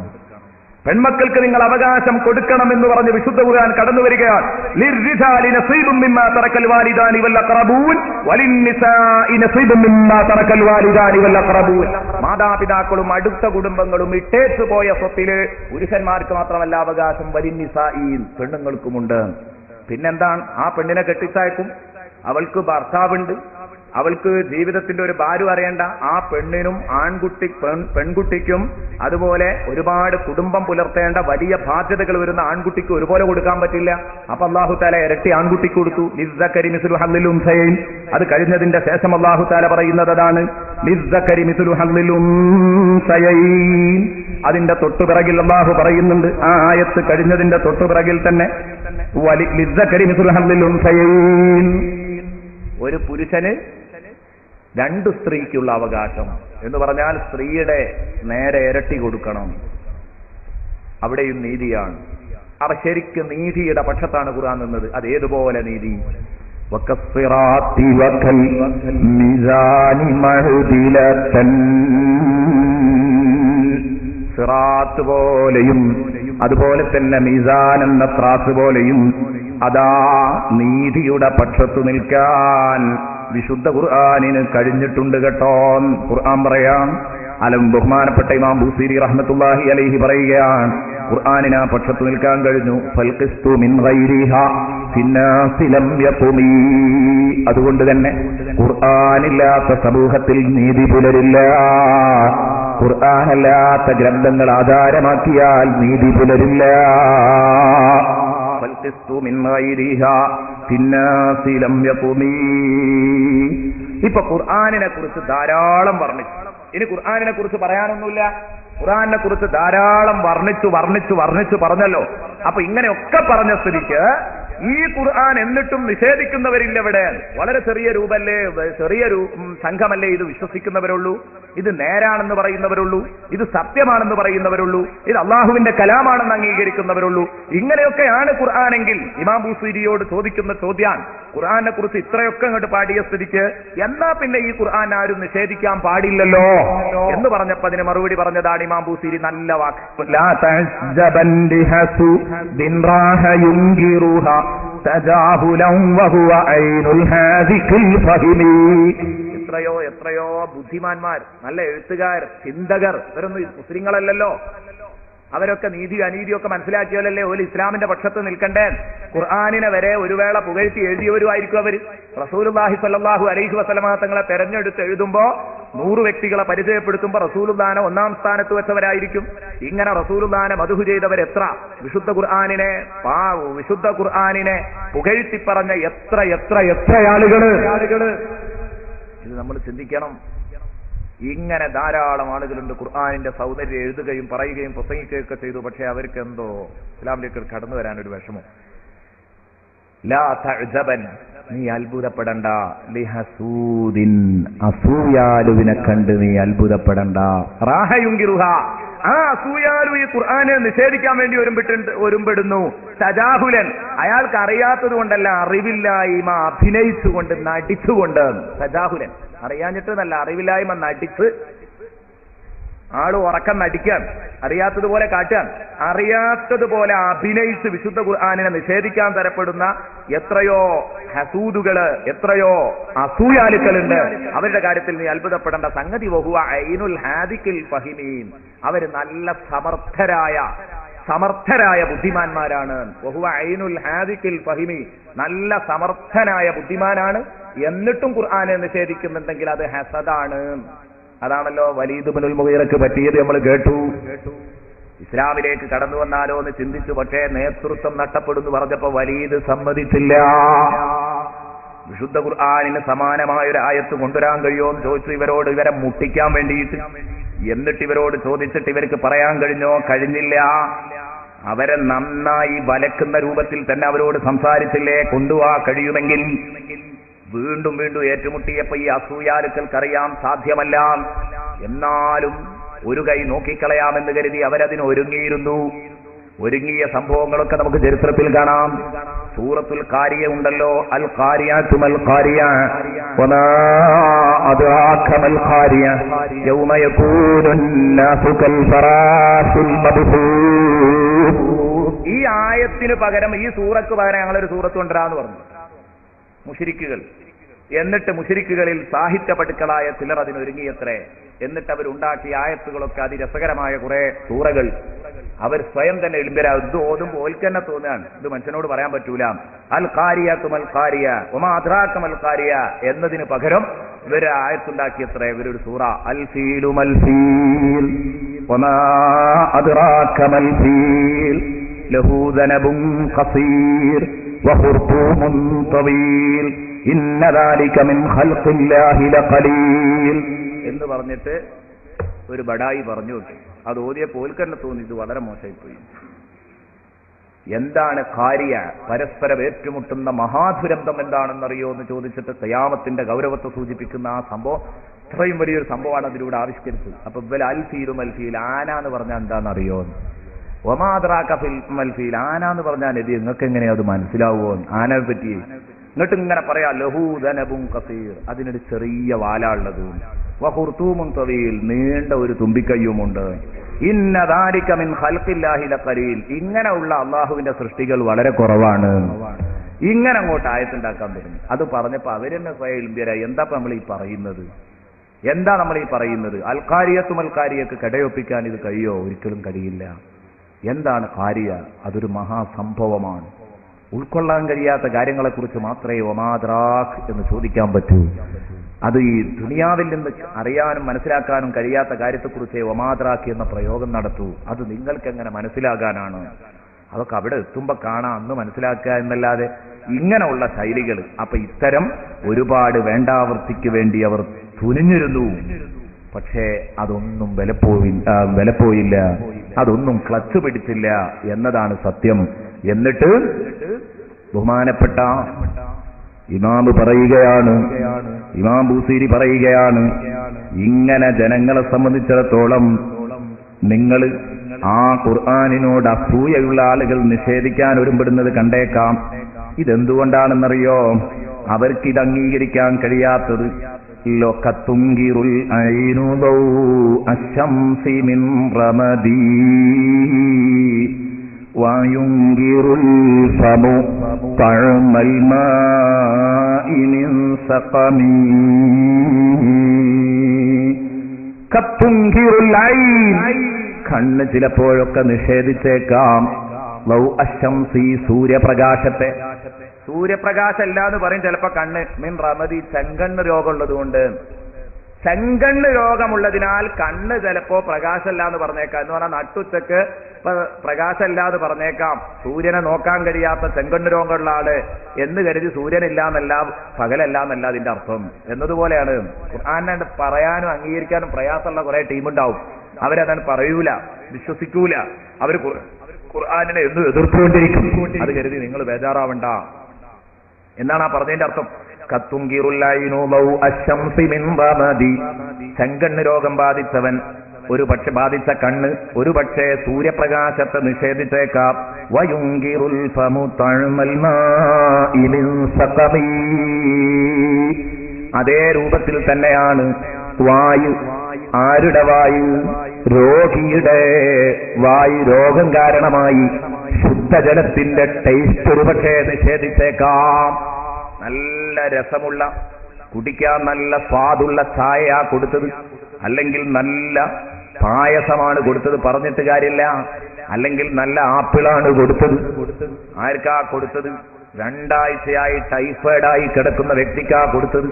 പെൺമക്കൾക്ക് നിങ്ങൾ അവകാശം കൊടുക്കണം എന്ന് പറഞ്ഞ് വിശുദ്ധ ഖുർആൻ കടന്നു വരികയാണ്. ലിർരിജാലി നസീബും മിമ്മാ തറക്കൽ വാലിദാനി വൽ അഖറബൂൻ വലിന്നിസാഇ നസീബും മിമ്മാ തറക്കൽ വാലിദാനി വൽ അഖറബൂൻ. മാതാപിതാക്കളും അടുത്ത കുടുംബങ്ങളും ഇട്ടേച്ചു പോയ സ്വത്തില് പുരുഷന്മാർക്ക് മാത്രമല്ല അവകാശം, വലിന്നിസാഇ പെണ്ണുങ്ങൾക്കുമുണ്ട്. പിന്നെന്താണ്? ആ പെണ്ണിനെ കെട്ടിച്ചയക്കും, അവൾക്ക് ഭർത്താവുണ്ട്, അവൾക്ക് ജീവിതത്തിന്റെ ഒരു ഭാരം അറിയേണ്ട. ആ പെണ്ണിനും പെൺകുട്ടിക്കും അതുപോലെ ഒരുപാട് കുടുംബം പുലർത്തേണ്ട വലിയ ബാധ്യതകൾ വരുന്ന ആൺകുട്ടിക്ക് ഒരുപോലെ കൊടുക്കാൻ പറ്റില്ല. അപ്പൊ അല്ലാഹു തആല ഇരട്ടി ആൺകുട്ടിക്ക് കൊടുത്തു. ലിസ്സകരി മിസ്ലു ഹദ്ദിൽ ഉൻസയൈൻ. അത് കഴിഞ്ഞതിന്റെ ശേഷം അല്ലാഹു തആല പറയുന്നത് അതാണ്, ലിസ്സകരി മിസ്ലു ഹദ്ദിൽ ഉൻസയൈൻ. അതിന്റെ തൊട്ടുപിറകിൽ അല്ലാഹു പറയുന്നുണ്ട്, ആ ആയത്ത് കഴിഞ്ഞതിന്റെ തൊട്ടുപിറകിൽ തന്നെ, ലിസ്സകരി മിസ്ലു ഹദ്ദിൽ ഉൻസയൈൻ. ഒരു പുരുഷന് 2 സ്ത്രീക്കുള്ള അവകാശം എന്ന് പറഞ്ഞാൽ സ്ത്രീയുടെ നേരെ ഇരട്ടി കൊടുക്കണം. അവിടെയും നീതിയാണ്. അവ ശരിക്കും നീതിയുടെ പക്ഷത്താണ് ഖുർആൻ നിന്നത്. അത് ഏതുപോലെ നീതി? സിറാത്ത് പോലെയും അതുപോലെ തന്നെ മീസാൻ എന്ന ത്രാസ് പോലെയും അതാ നീതിയുടെ പക്ഷത്തു നിൽക്കാൻ വിശുദ്ധ ഖുർആനിന് കഴിഞ്ഞിട്ടുണ്ട് കേട്ടോ. ഖുർആൻ പറയാം, ബഹുമാനപ്പെട്ട ഇമാം ബൂസീരി റഹ്മത്തുള്ളാഹി അലൈഹി പറയുകയാണ്, ഖുർആനിന് ആ പക്ഷത്തു നിൽക്കാൻ കഴിഞ്ഞു. ഫൽഖിസ്തു മിൻ ഗൈരിഹാ ഫിന്നാസി ലം യഖുമീ. അതുകൊണ്ട് തന്നെ ഖുർആനില്ലാത്ത സമൂഹത്തിൽ നീതി പുലരില്ല. ഖുർആനല്ലാത്ത ഗ്രന്ഥങ്ങൾ ആധാരമാക്കിയാൽ നീതി പുലരില്ല. ഇപ്പൊ ഖുർആനിനെ കുറിച്ച് ധാരാളം വർണ്ണിച്ചു. ഇനി ഖുർആനിനെ കുറിച്ച് പറയാനൊന്നുമില്ല. ഖുർആനിനെ കുറിച്ച് ധാരാളം വർണ്ണിച്ചു പറഞ്ഞല്ലോ. അപ്പൊ ഇങ്ങനെയൊക്കെ പറഞ്ഞ സ്ഥിതിക്ക് ഈ ഖുർആൻ എന്നിട്ടും നിഷേധിക്കുന്നവരില്ല. ഇവിടെ വളരെ ചെറിയൊരു സംഘമല്ലേ ഇത് വിശ്വസിക്കുന്നവരുള്ളൂ, ഇത് നേരാണെന്ന് പറയുന്നവരുള്ളൂ, ഇത് സത്യമാണെന്ന് പറയുന്നവരുള്ളൂ, ഇത് അള്ളാഹുവിന്റെ കലാമാണെന്ന് അംഗീകരിക്കുന്നവരുള്ളൂ. ഇങ്ങനെയൊക്കെയാണ് ഖുർആനെങ്കിൽ ഇമാം ബൂസീരിയോട് ചോദിക്കുന്ന ചോദ്യം, ഖുർആനെ കുറിച്ച് ഇത്രയൊക്കെ അങ്ങോട്ട് പാടിയ സ്ഥിതിക്ക് എന്നാ പിന്നെ ഈ ഖുർആൻ ആരും നിഷേധിക്കാൻ പാടില്ലല്ലോ എന്ന് പറഞ്ഞപ്പോ അതിന് മറുപടി പറഞ്ഞതാണ് ഇമാം ബൂസീരി നല്ല വാക്ക്. ലാ തഅജ്ജബൻ ലിഹസുദിൻ റാഹ യുൻകിറുഹ തജാഹുലൻ വഹുവ ഐനുൽ ഹാദിഖിൽ ഫഹിമി. എത്രയോ ബുദ്ധിമാന്മാർ, നല്ല എഴുത്തുകാർ, ചിന്തകർ, ഇവരൊന്നും മുസ്ലിങ്ങളല്ലല്ലോ. അവരൊക്കെ നീതി അനീതിയൊക്കെ മനസ്സിലാക്കിയാലല്ലേ ഒരു ഇസ്ലാമിന്റെ പക്ഷത്ത് നിൽക്കണ്ടേ. ഖുർആനിനെ വരെ ഒരു വേള പുകഴ്ത്തി എഴുതിയവരുമായിരിക്കും അവർ. റസൂലുള്ളാഹി സ്വല്ലല്ലാഹു അലൈഹി വസല്ലമ തങ്ങളെ തെരഞ്ഞെടുത്ത് എഴുതുമ്പോ 100 വ്യക്തികളെ പരിചയപ്പെടുത്തുമ്പോ റസൂലുള്ളാഹിനെ 1-ാം സ്ഥാനത്ത് വെച്ചവരായിരിക്കും. ഇങ്ങനെ റസൂലുള്ളാഹിനെ മദ്ഹ് ചെയ്തവരെത്ര, വിശുദ്ധ ഖുർആനിനെ പുകഴ്ത്തി പറഞ്ഞ എത്ര ആളുകള്. ഇത് നമ്മൾ ചിന്തിക്കണം. ഇങ്ങനെ ധാരാളം ആളുകളുണ്ട് ഖുർആനിന്റെ സൗന്ദര്യം എഴുതുകയും പറയുകയും പ്രസംഗിക്കുകയൊക്കെ ചെയ്തു. പക്ഷെ അവർക്ക് എന്തോ ഇസ്ലാമിലേക്ക് കടന്നു വരാനൊരു വിഷമം. ലാ തഅ്ജബൻ, നീ അത്ഭുതപ്പെടണ്ട. ലിഹസൂദിൻ, അസൂയാലുവിനെ കണ്ട് നീ അത്ഭുതപ്പെടണ്ട. റാഹയുങ്കിറുഹ, ആ അസൂയാലു ഈ ഖുർആനെ നിഷേധിക്കാൻ വേണ്ടി ഒരുമ്പെടുന്നു. തജാഹുലൻ, അയാൾക്ക് അറിയാത്തത് കൊണ്ടല്ല, അറിവില്ലായ്മ അഭിനയിച്ചുകൊണ്ട് നടിച്ചുകൊണ്ട്. തജാഹുലൻ, അറിയാഞ്ഞിട്ടെന്നല്ല, അറിവില്ലായ്മ നടിച്ച്. ആള് ഉറക്കം നടിക്കാൻ, അറിയാത്തതുപോലെ കാട്ടാൻ, അറിയാത്തതുപോലെ അഭിനയിച്ച് വിശുദ്ധ ഖുർആനിനെ നിഷേധിക്കാൻ തരപ്പെടുന്ന എത്രയോ ഹസൂദുകള്, എത്രയോ അസൂയാലുക്കളുണ്ട്. അവരുടെ കാര്യത്തിൽ നീ അത്ഭുതപ്പെടേണ്ട. സംഗതി വഹുവ ഐനുൽ ഹാദിഖിൽ ഫഹിമീൻ, അവര് നല്ല സമർത്ഥരായ ബുദ്ധിമാന്മാരാണ്. വഹുവ ഐനുൽ ഹാദിഖിൽ ഫഹിമി, നല്ല സമർത്ഥനായ ബുദ്ധിമാനാണ്. എന്നിട്ടും ഖുർആനെ നിഷേധിക്കുന്നുണ്ടെങ്കിൽ അത് ഹസദാണ്. അതാണല്ലോ വലീദ് ഇബ്നുൽ മുഗീറക്ക് പറ്റിയത്. നമ്മൾ കേട്ടു. ഇസ്ലാമിലേക്ക് കടന്നു വന്നാലോ എന്ന് ചിന്തിച്ചു. പക്ഷേ നേതൃത്വം നഷ്ടപ്പെടുന്നു പറഞ്ഞപ്പോ വലീദ് സമ്മതിച്ചില്ല. വിശുദ്ധ ഖുർആനിന് സമാനമായ ഒരു ആയത്ത് കൊണ്ടുവരാൻ കഴിയുമോ എന്ന് ചോദിച്ചു ഇവരെ മുട്ടിക്കാൻ വേണ്ടിയിട്ട്. എന്നിട്ട് ഇവരോട് ചോദിച്ചിട്ട് ഇവർക്ക് പറയാൻ കഴിഞ്ഞോ? കഴിഞ്ഞില്ല. അവരെ നന്നായി വലക്കുന്ന രൂപത്തിൽ തന്നെ അവരോട് സംസാരിച്ചില്ലേ? കൊണ്ടുപോവാ കഴിയുമെങ്കിൽ. വീണ്ടും ഏറ്റുമുട്ടിയപ്പോ ഈ അസൂയാലുക്കൾക്കറിയാം സാധ്യമല്ല. എന്നാലും ഒരു കൈ നോക്കിക്കളയാമെന്ന് കരുതി അവരതിന് ഒരുങ്ങിയിരുന്നു. ഒരുങ്ങിയ സംഭവങ്ങളൊക്കെ നമുക്ക് ചരിത്രത്തിൽ കാണാം. സൂറത്തുൽ ഖാരിയ ഉണ്ടല്ലോ, അൽ ഖാരിയതു മൽ ഖാരിയ വമാ അദ്റാക മൽ ഖാരിയ യൗമ യകൂനുൻ നാസു കൽ ഫറാശിൽ മബ്സൂസ്. ഈ ആയത്തിന് പകരം, ഈ സൂറത്ത് പകരം ഞങ്ങളൊരു സൂറത്ത് കൊണ്ടുവരാന്ന് പറഞ്ഞു മുശ്രിക്കുകൾ. എന്നിട്ട് മുശ്രിക്കുകളിൽ സാഹിത്യപടുക്കളായ ചിലർ അതിനൊരുങ്ങിയത്രേ. എന്നിട്ട് അവരുണ്ടാക്കിയ ആയത്തുകളൊക്കെ അതിരസകരമായ കുറെ സൂറകൾ അവർ സ്വയം തന്നെ എളിമ്പരാ. ഇത് ഓതുമ്പോൾ ഓൽക്ക് തന്നെ തോന്നുകയാണ് ഇത് മനുഷ്യനോട് പറയാൻ പറ്റൂല. അൽ ഖാരിയതു മൽ ഖാരിയ വമാ അദ്റാക മൽ ഖാരിയ എന്നതിന് പകരം ഇവർ ആയത്തുണ്ടാക്കിയത്രേ. ഇവരൊരു സൂറ അൽ ഫീലു മൽ ഫീൽ വമാ അദ്റാക മൽ ഫീൽ ലഹു ദനബുൻ ഖസീർ വഖുർതൂമുൻ തവീൽ ഇന്ന ദാലിക മിൻ ഖൽഖില്ലാഹി ലഖലീൽ എന്ന് പറഞ്ഞിട്ട് ഒരു ബഡായി പറഞ്ഞു. അത് ഓതിയ പോൽക്കന്നെ തോന്നി ഇത് വളരെ മോശമായിപ്പോയി. എന്താണ് ഖാരിയ? പരസ്പരം ഏറ്റുമുട്ടുന്ന മഹാദുരന്തം എന്താണെന്നറിയോ എന്ന് ചോദിച്ചിട്ട് ഖിയാമത്തിന്റെ ഗൗരവത്തെ സൂചിപ്പിക്കുന്ന ആ സംഭവം, ഇത്രയും വലിയൊരു സംഭവമാണ് അതിലൂടെ ആവിഷ്കരിച്ചത്. അപ്പൊ അൽ ഫീലു മൽ ഫീൽ, ആന എന്ന് പറഞ്ഞാൽ എന്താണെന്നറിയോ? വമാ അദ്റാക മൽ ഫീൽ, ആന എന്ന് പറഞ്ഞാൽ നബി നിങ്ങൾക്ക് എങ്ങനെയാ അത് മനസ്സിലാവുമോ? ആനയെ പറ്റി എന്നിട്ട് ഇങ്ങനെ പറയാ ലഹു ദനബുൻ ഖസീർ, അതിനൊരു ചെറിയ വാലാളുള്ളത്. വഖുർതൂമുൻ തവീൽ, നീണ്ട ഒരു തുമ്പിക്കയ്യുമുണ്ട്. ഇന്ന ദാലിക മിൻ ഖൽഖില്ലാഹി ലഖലീൽ, ഇങ്ങനെയുള്ള അള്ളാഹുവിന്റെ സൃഷ്ടികൾ വളരെ കുറവാണ്. ഇങ്ങനെ അങ്ങോട്ട് ആയത്തുണ്ടാക്കാൻ തുടങ്ങി. അത് പറഞ്ഞപ്പോ അവരെന്നെ സ്വയം എന്താ നമ്മൾ ഈ പറയുന്നത്? അൽ ഖാരിയതു മൽ ഖാരിയക്ക് കടയൊപ്പിക്കാൻ ഇത് കഴിയോ? ഒരിക്കലും കഴിയില്ല. എന്താണ് ഖാരിയ? അതൊരു മഹാസംഭവമാണ്. ഉൾക്കൊള്ളാൻ കഴിയാത്ത കാര്യങ്ങളെക്കുറിച്ച് മാത്രമേ ഒമാദ്രാഖ് എന്ന് ചോദിക്കാൻ പറ്റൂ. അത് ഈ ദുനിയാവിൽ നിന്ന് അറിയാനും മനസ്സിലാക്കാനും കഴിയാത്ത കാര്യത്തെക്കുറിച്ച് ഒമാദ്രാഖ് എന്ന പ്രയോഗം നടത്തൂ. അത് നിങ്ങൾക്ക് എങ്ങനെ മനസ്സിലാകാനാണ്? അതൊക്കെ അവിടെ എത്തുമ്പോ കാണാം, അന്ന് മനസ്സിലാക്കുക എന്നല്ലാതെ ഇങ്ങനെയുള്ള ശൈലികൾ. അപ്പൊ ഇത്തരം ഒരുപാട് വേണ്ടാവൃത്തിക്ക് വേണ്ടി അവർ തുനിഞ്ഞിരുന്നു. പക്ഷേ അതൊന്നും വിലപ്പോയില്ല, അതൊന്നും ക്ലച്ച് പിടിച്ചില്ല എന്നതാണ് സത്യം. എന്നിട്ട് ബഹുമാനപ്പെട്ട ഇമാം പറയുകയാണ്, ഇമാം ബൂസീരി പറയുകയാണ്, ഇങ്ങനെ ജനങ്ങളെ സംബന്ധിച്ചിടത്തോളം നിങ്ങൾ ആ ഖുർആനിനോട് അസൂയയുള്ള ആളുകൾ നിഷേധിക്കാൻ ഒരുമ്പെടുന്നത് കണ്ടേക്കാം. ഇതെന്തുകൊണ്ടാണെന്നറിയോ? അവർക്കിത് അംഗീകരിക്കാൻ കഴിയാത്തത്. ലൊക്കത്തുങ്കിറുൽ ഐനു ദൗ അശംസി മിൻ റമദി വയുങ്കിറുൽ ഫമു തഅമൽ മാഇ മിൻ സഖമി. കത്തുങ്കിറുൽ ഐൻ, കണ്ണ് ചിലപ്പോഴൊക്കെ നിഷേധിച്ചേക്കാം. ലൗ അശംസി, സൂര്യപ്രകാശത്തെ. സൂര്യപ്രകാശം അല്ല എന്ന് പറയും ചിലപ്പോ കണ്ണ്. മിൻ റമദി, ചെങ്കണ്ണ് രോഗമുള്ളത് കൊണ്ട്. ചെങ്കണ്ണ് രോഗമുള്ളതിനാൽ കണ്ണ് ചിലപ്പോ പ്രകാശമല്ല എന്ന് പറഞ്ഞേക്കാം. എന്ന് പറഞ്ഞാൽ നട്ടുച്ചക്ക് പ്രകാശമല്ല എന്ന് പറഞ്ഞേക്കാം. സൂര്യനെ നോക്കാൻ കഴിയാത്ത ചെങ്കണ്ണ് രോഗമുള്ള ആള് എന്ന് കരുതി സൂര്യനില്ല എന്നല്ല, പകലല്ല എന്നല്ല അതിന്റെ അർത്ഥം എന്നതുപോലെയാണ്. ഖുർആനെ പറയാനും അംഗീകരിക്കാനും പ്രയാസമുള്ള കുറെ ടീമുണ്ടാവും. അവരതാണ് പറയൂല, വിശ്വസിക്കൂല. അവർ ഖുർആനിനെ എന്നും എതിർത്തുകൊണ്ടിരിക്കും. അത് കരുതി നിങ്ങൾ ബേജാറാവണ്ട എന്നാണ് ആ പറഞ്ഞതിന്റെ അർത്ഥം. ചെങ്കണ്ണ് രോഗം ബാധിച്ചവൻ, ഒരു പക്ഷെ ബാധിച്ച കണ്ണ് ഒരു പക്ഷേ സൂര്യപ്രകാശത്തെ നിഷേധിച്ചേക്കാം. വയുങ്കിറുൽ ഫമു തഅമൽ മാഇ മിൻ സഖമി, അതേ രൂപത്തിൽ തന്നെയാണ് വായു. ആരുടെ വായു? രോഗിയുടെ വായു. രോഗം കാരണമായി ശുദ്ധജലത്തിന്റെ ടേസ്റ്റ് ഒരുപക്ഷെ നിഷേധിച്ചേക്കാം. നല്ല രസമുള്ള, കുടിക്കാൻ നല്ല സ്വാദുള്ള ചായ കൊടുത്തത്, അല്ലെങ്കിൽ നല്ല പായസമാണ് കൊടുത്തത്, പറഞ്ഞിട്ട് കാര്യമില്ല. അല്ലെങ്കിൽ നല്ല ആപ്പിളാണ് കൊടുത്തത്. ആർക്കാ കൊടുത്തത്? 2 ആഴ്ചയായി ടൈഫോയിഡായി കിടക്കുന്ന വ്യക്തിക്കാ കൊടുത്തത്.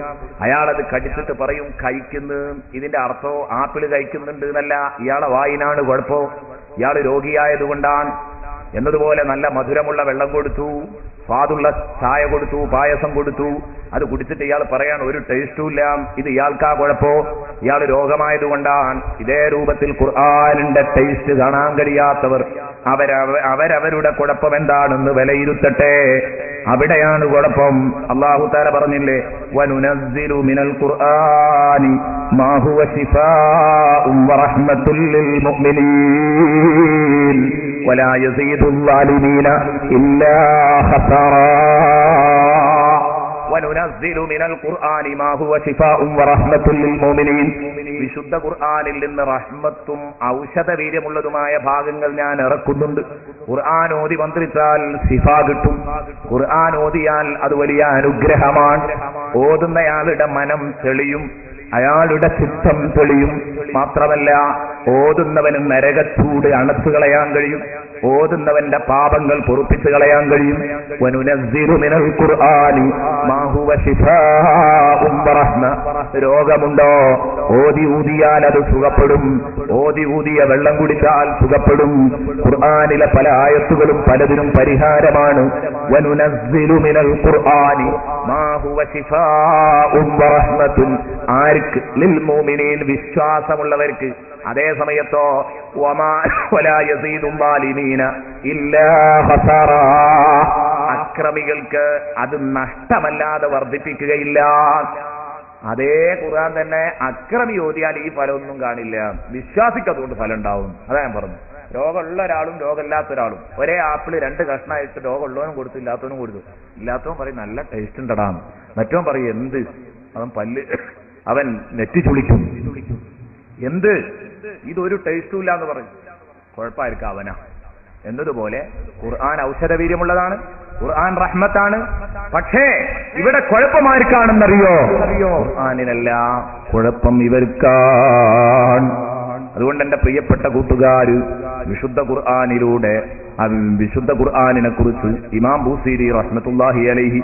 അയാളത് കടിച്ചിട്ട് പറയും കഴിക്കുന്നു. ഇതിന്റെ അർത്ഥം ആപ്പിള് കഴിക്കുന്നുണ്ട് എന്നല്ല, ഇയാളെ വായിനാണ് കുഴപ്പം, ഇയാൾ രോഗിയായതുകൊണ്ടാണ്. എന്നതുപോലെ നല്ല മധുരമുള്ള വെള്ളം കൊടുത്തു, സ്വാദുള്ള ചായ കൊടുത്തു, പായസം കൊടുത്തു. അത് കുടിച്ചിട്ട് ഇയാൾ പറയാണ് ഒരു ടേസ്റ്റും ഇല്ല, ഇത് ഇയാൾക്കാ കുഴപ്പോ, ഇയാൾ രോഗമായതുകൊണ്ടാണ്. ഇതേ രൂപത്തിൽ ഖുർആനിന്റെ ടേസ്റ്റ് കാണാൻ കഴിയാത്തവർ അവരവരുടെ കുഴപ്പം എന്താണെന്ന് വിലയിരുത്തട്ടെ. അവിടെയാണ് കുഴപ്പം. അല്ലാഹു തആല പറഞ്ഞില്ലേ, വനുനസ്സിലു മിനൽ ഖുർആനി മാ ഹുവ ശിഫാഉൻ വറഹ്മത്തുൽ ലിൽ മുഅ്മിനീൻ വലാ യസീദുൽ ളാലിമീന ഇല്ലാ ഖസാറാ. വനുനസ്സിലു മിനൽ ഖുർആനി മാ ഹുവ ശിഫാഉൻ വറഹ്മത്തുൽ ലിൽ മുഅ്മിനീൻ, വിശുദ്ധ ഖുർആനിൽ നിന്ന് റഹ്മത്തും ഔഷധവീര്യമുള്ളതുമായ ഭാഗങ്ങൾ ഞാൻ ഇറക്കുന്നുണ്ട്. ഖുർആൻ ഓതി മന്ത്രിച്ചാൽ ശിഫ കിട്ടും. ഖുർആൻ ഓതിയാൽ അത് വലിയ അനുഗ്രഹമാണ്. ഓതുന്നയാളുടെ മനം തെളിയും, അയാളുടെ ചിത്തം തെളിയും. മാത്രമല്ല ഓതുന്നവന് നരകച്ചൂട് അണച്ചു കളയാൻ കഴിയും, ഓതുന്നവന്റെ പാപങ്ങൾ പൊറുപ്പിച്ചു കളയാൻ കഴിയും. വനുനസ്സിലു മിനൽ ഖുർആനി മാ ഹുവ ശിഫാഉൻ വറഹ്മ, രോഗമുണ്ടോ ഓതി ഊതിയാൽ അത് സുഖപ്പെടും, ഓതി ഊതിയ വെള്ളം കുടിച്ചാൽ സുഖപ്പെടും. ഖുർആനിലെ പല ആയത്തുകളും പലതിനും പരിഹാരമാണ്. വനുനസ്സിലു മിനൽ ഖുർആനി മാ ഹുവ ശിഫാഉൻ വറഹ്മത്തുൻ, ആർക്ക്? ലിൽ മുഅ്മിനീൻ, വിശ്വാസമുള്ളവർക്ക്. അതേ സമയത്തോ വമാ വലാ യസീദുൽ ളാലിമീന ഇല്ലാ ഖസാറാ, അക്രമികൾക്ക് അത് നഷ്ടമല്ലാതെ വർദ്ധിപ്പിക്കുകയില്ല. അതേ ഖുർആൻ തന്നെ അക്രമി ഓതിയാൽ ഈ ഫലമൊന്നും കാണില്ല, വിശ്വാസിക്കതുകൊണ്ട് ഫലം ഉണ്ടാവും. അതാ ഞാൻ പറഞ്ഞു. രോഗമുള്ള ഒരാളും രോഗമില്ലാത്ത ഒരാളും ഒരേ ആപ്പിള് 2 കഷ്ണമായിട്ട് രോഗമുള്ളവനും കൊടുത്തു, ഇല്ലാത്തവനും കൊടുത്തു. ഇല്ലാത്തവൻ പറയും നല്ല ടേസ്റ്റ് ഉണ്ടടാം, മറ്റവൻ പറയും എന്ത്, അവൻ നെറ്റി ചുളിക്കും, എന്ത് ഇതൊരു ടേസ്റ്റും ഇല്ല എന്ന് പറയും. കുഴപ്പമായിരിക്കും അവനാ. എന്നതുപോലെ ഖുർആൻ ഔഷധവീര്യമുള്ളതാണ്, ഖുർആൻ റഹ്മത്താണ്. പക്ഷേ ഇവിടെ കുഴപ്പമാർക്കാണെന്നറിയോ? ഖുർആനിനല്ല, കുഴപ്പം ഇവർക്കാണ്. അതുകൊണ്ട് എന്റെ പ്രിയപ്പെട്ട കൂട്ടുകാര്, വിശുദ്ധ ഖുർആനിലൂടെ വിശുദ്ധ ഖുർആനിനെ കുറിച്ച് ഇമാം ബൂസീരി റഹ്മത്തുള്ളാഹി അലൈഹി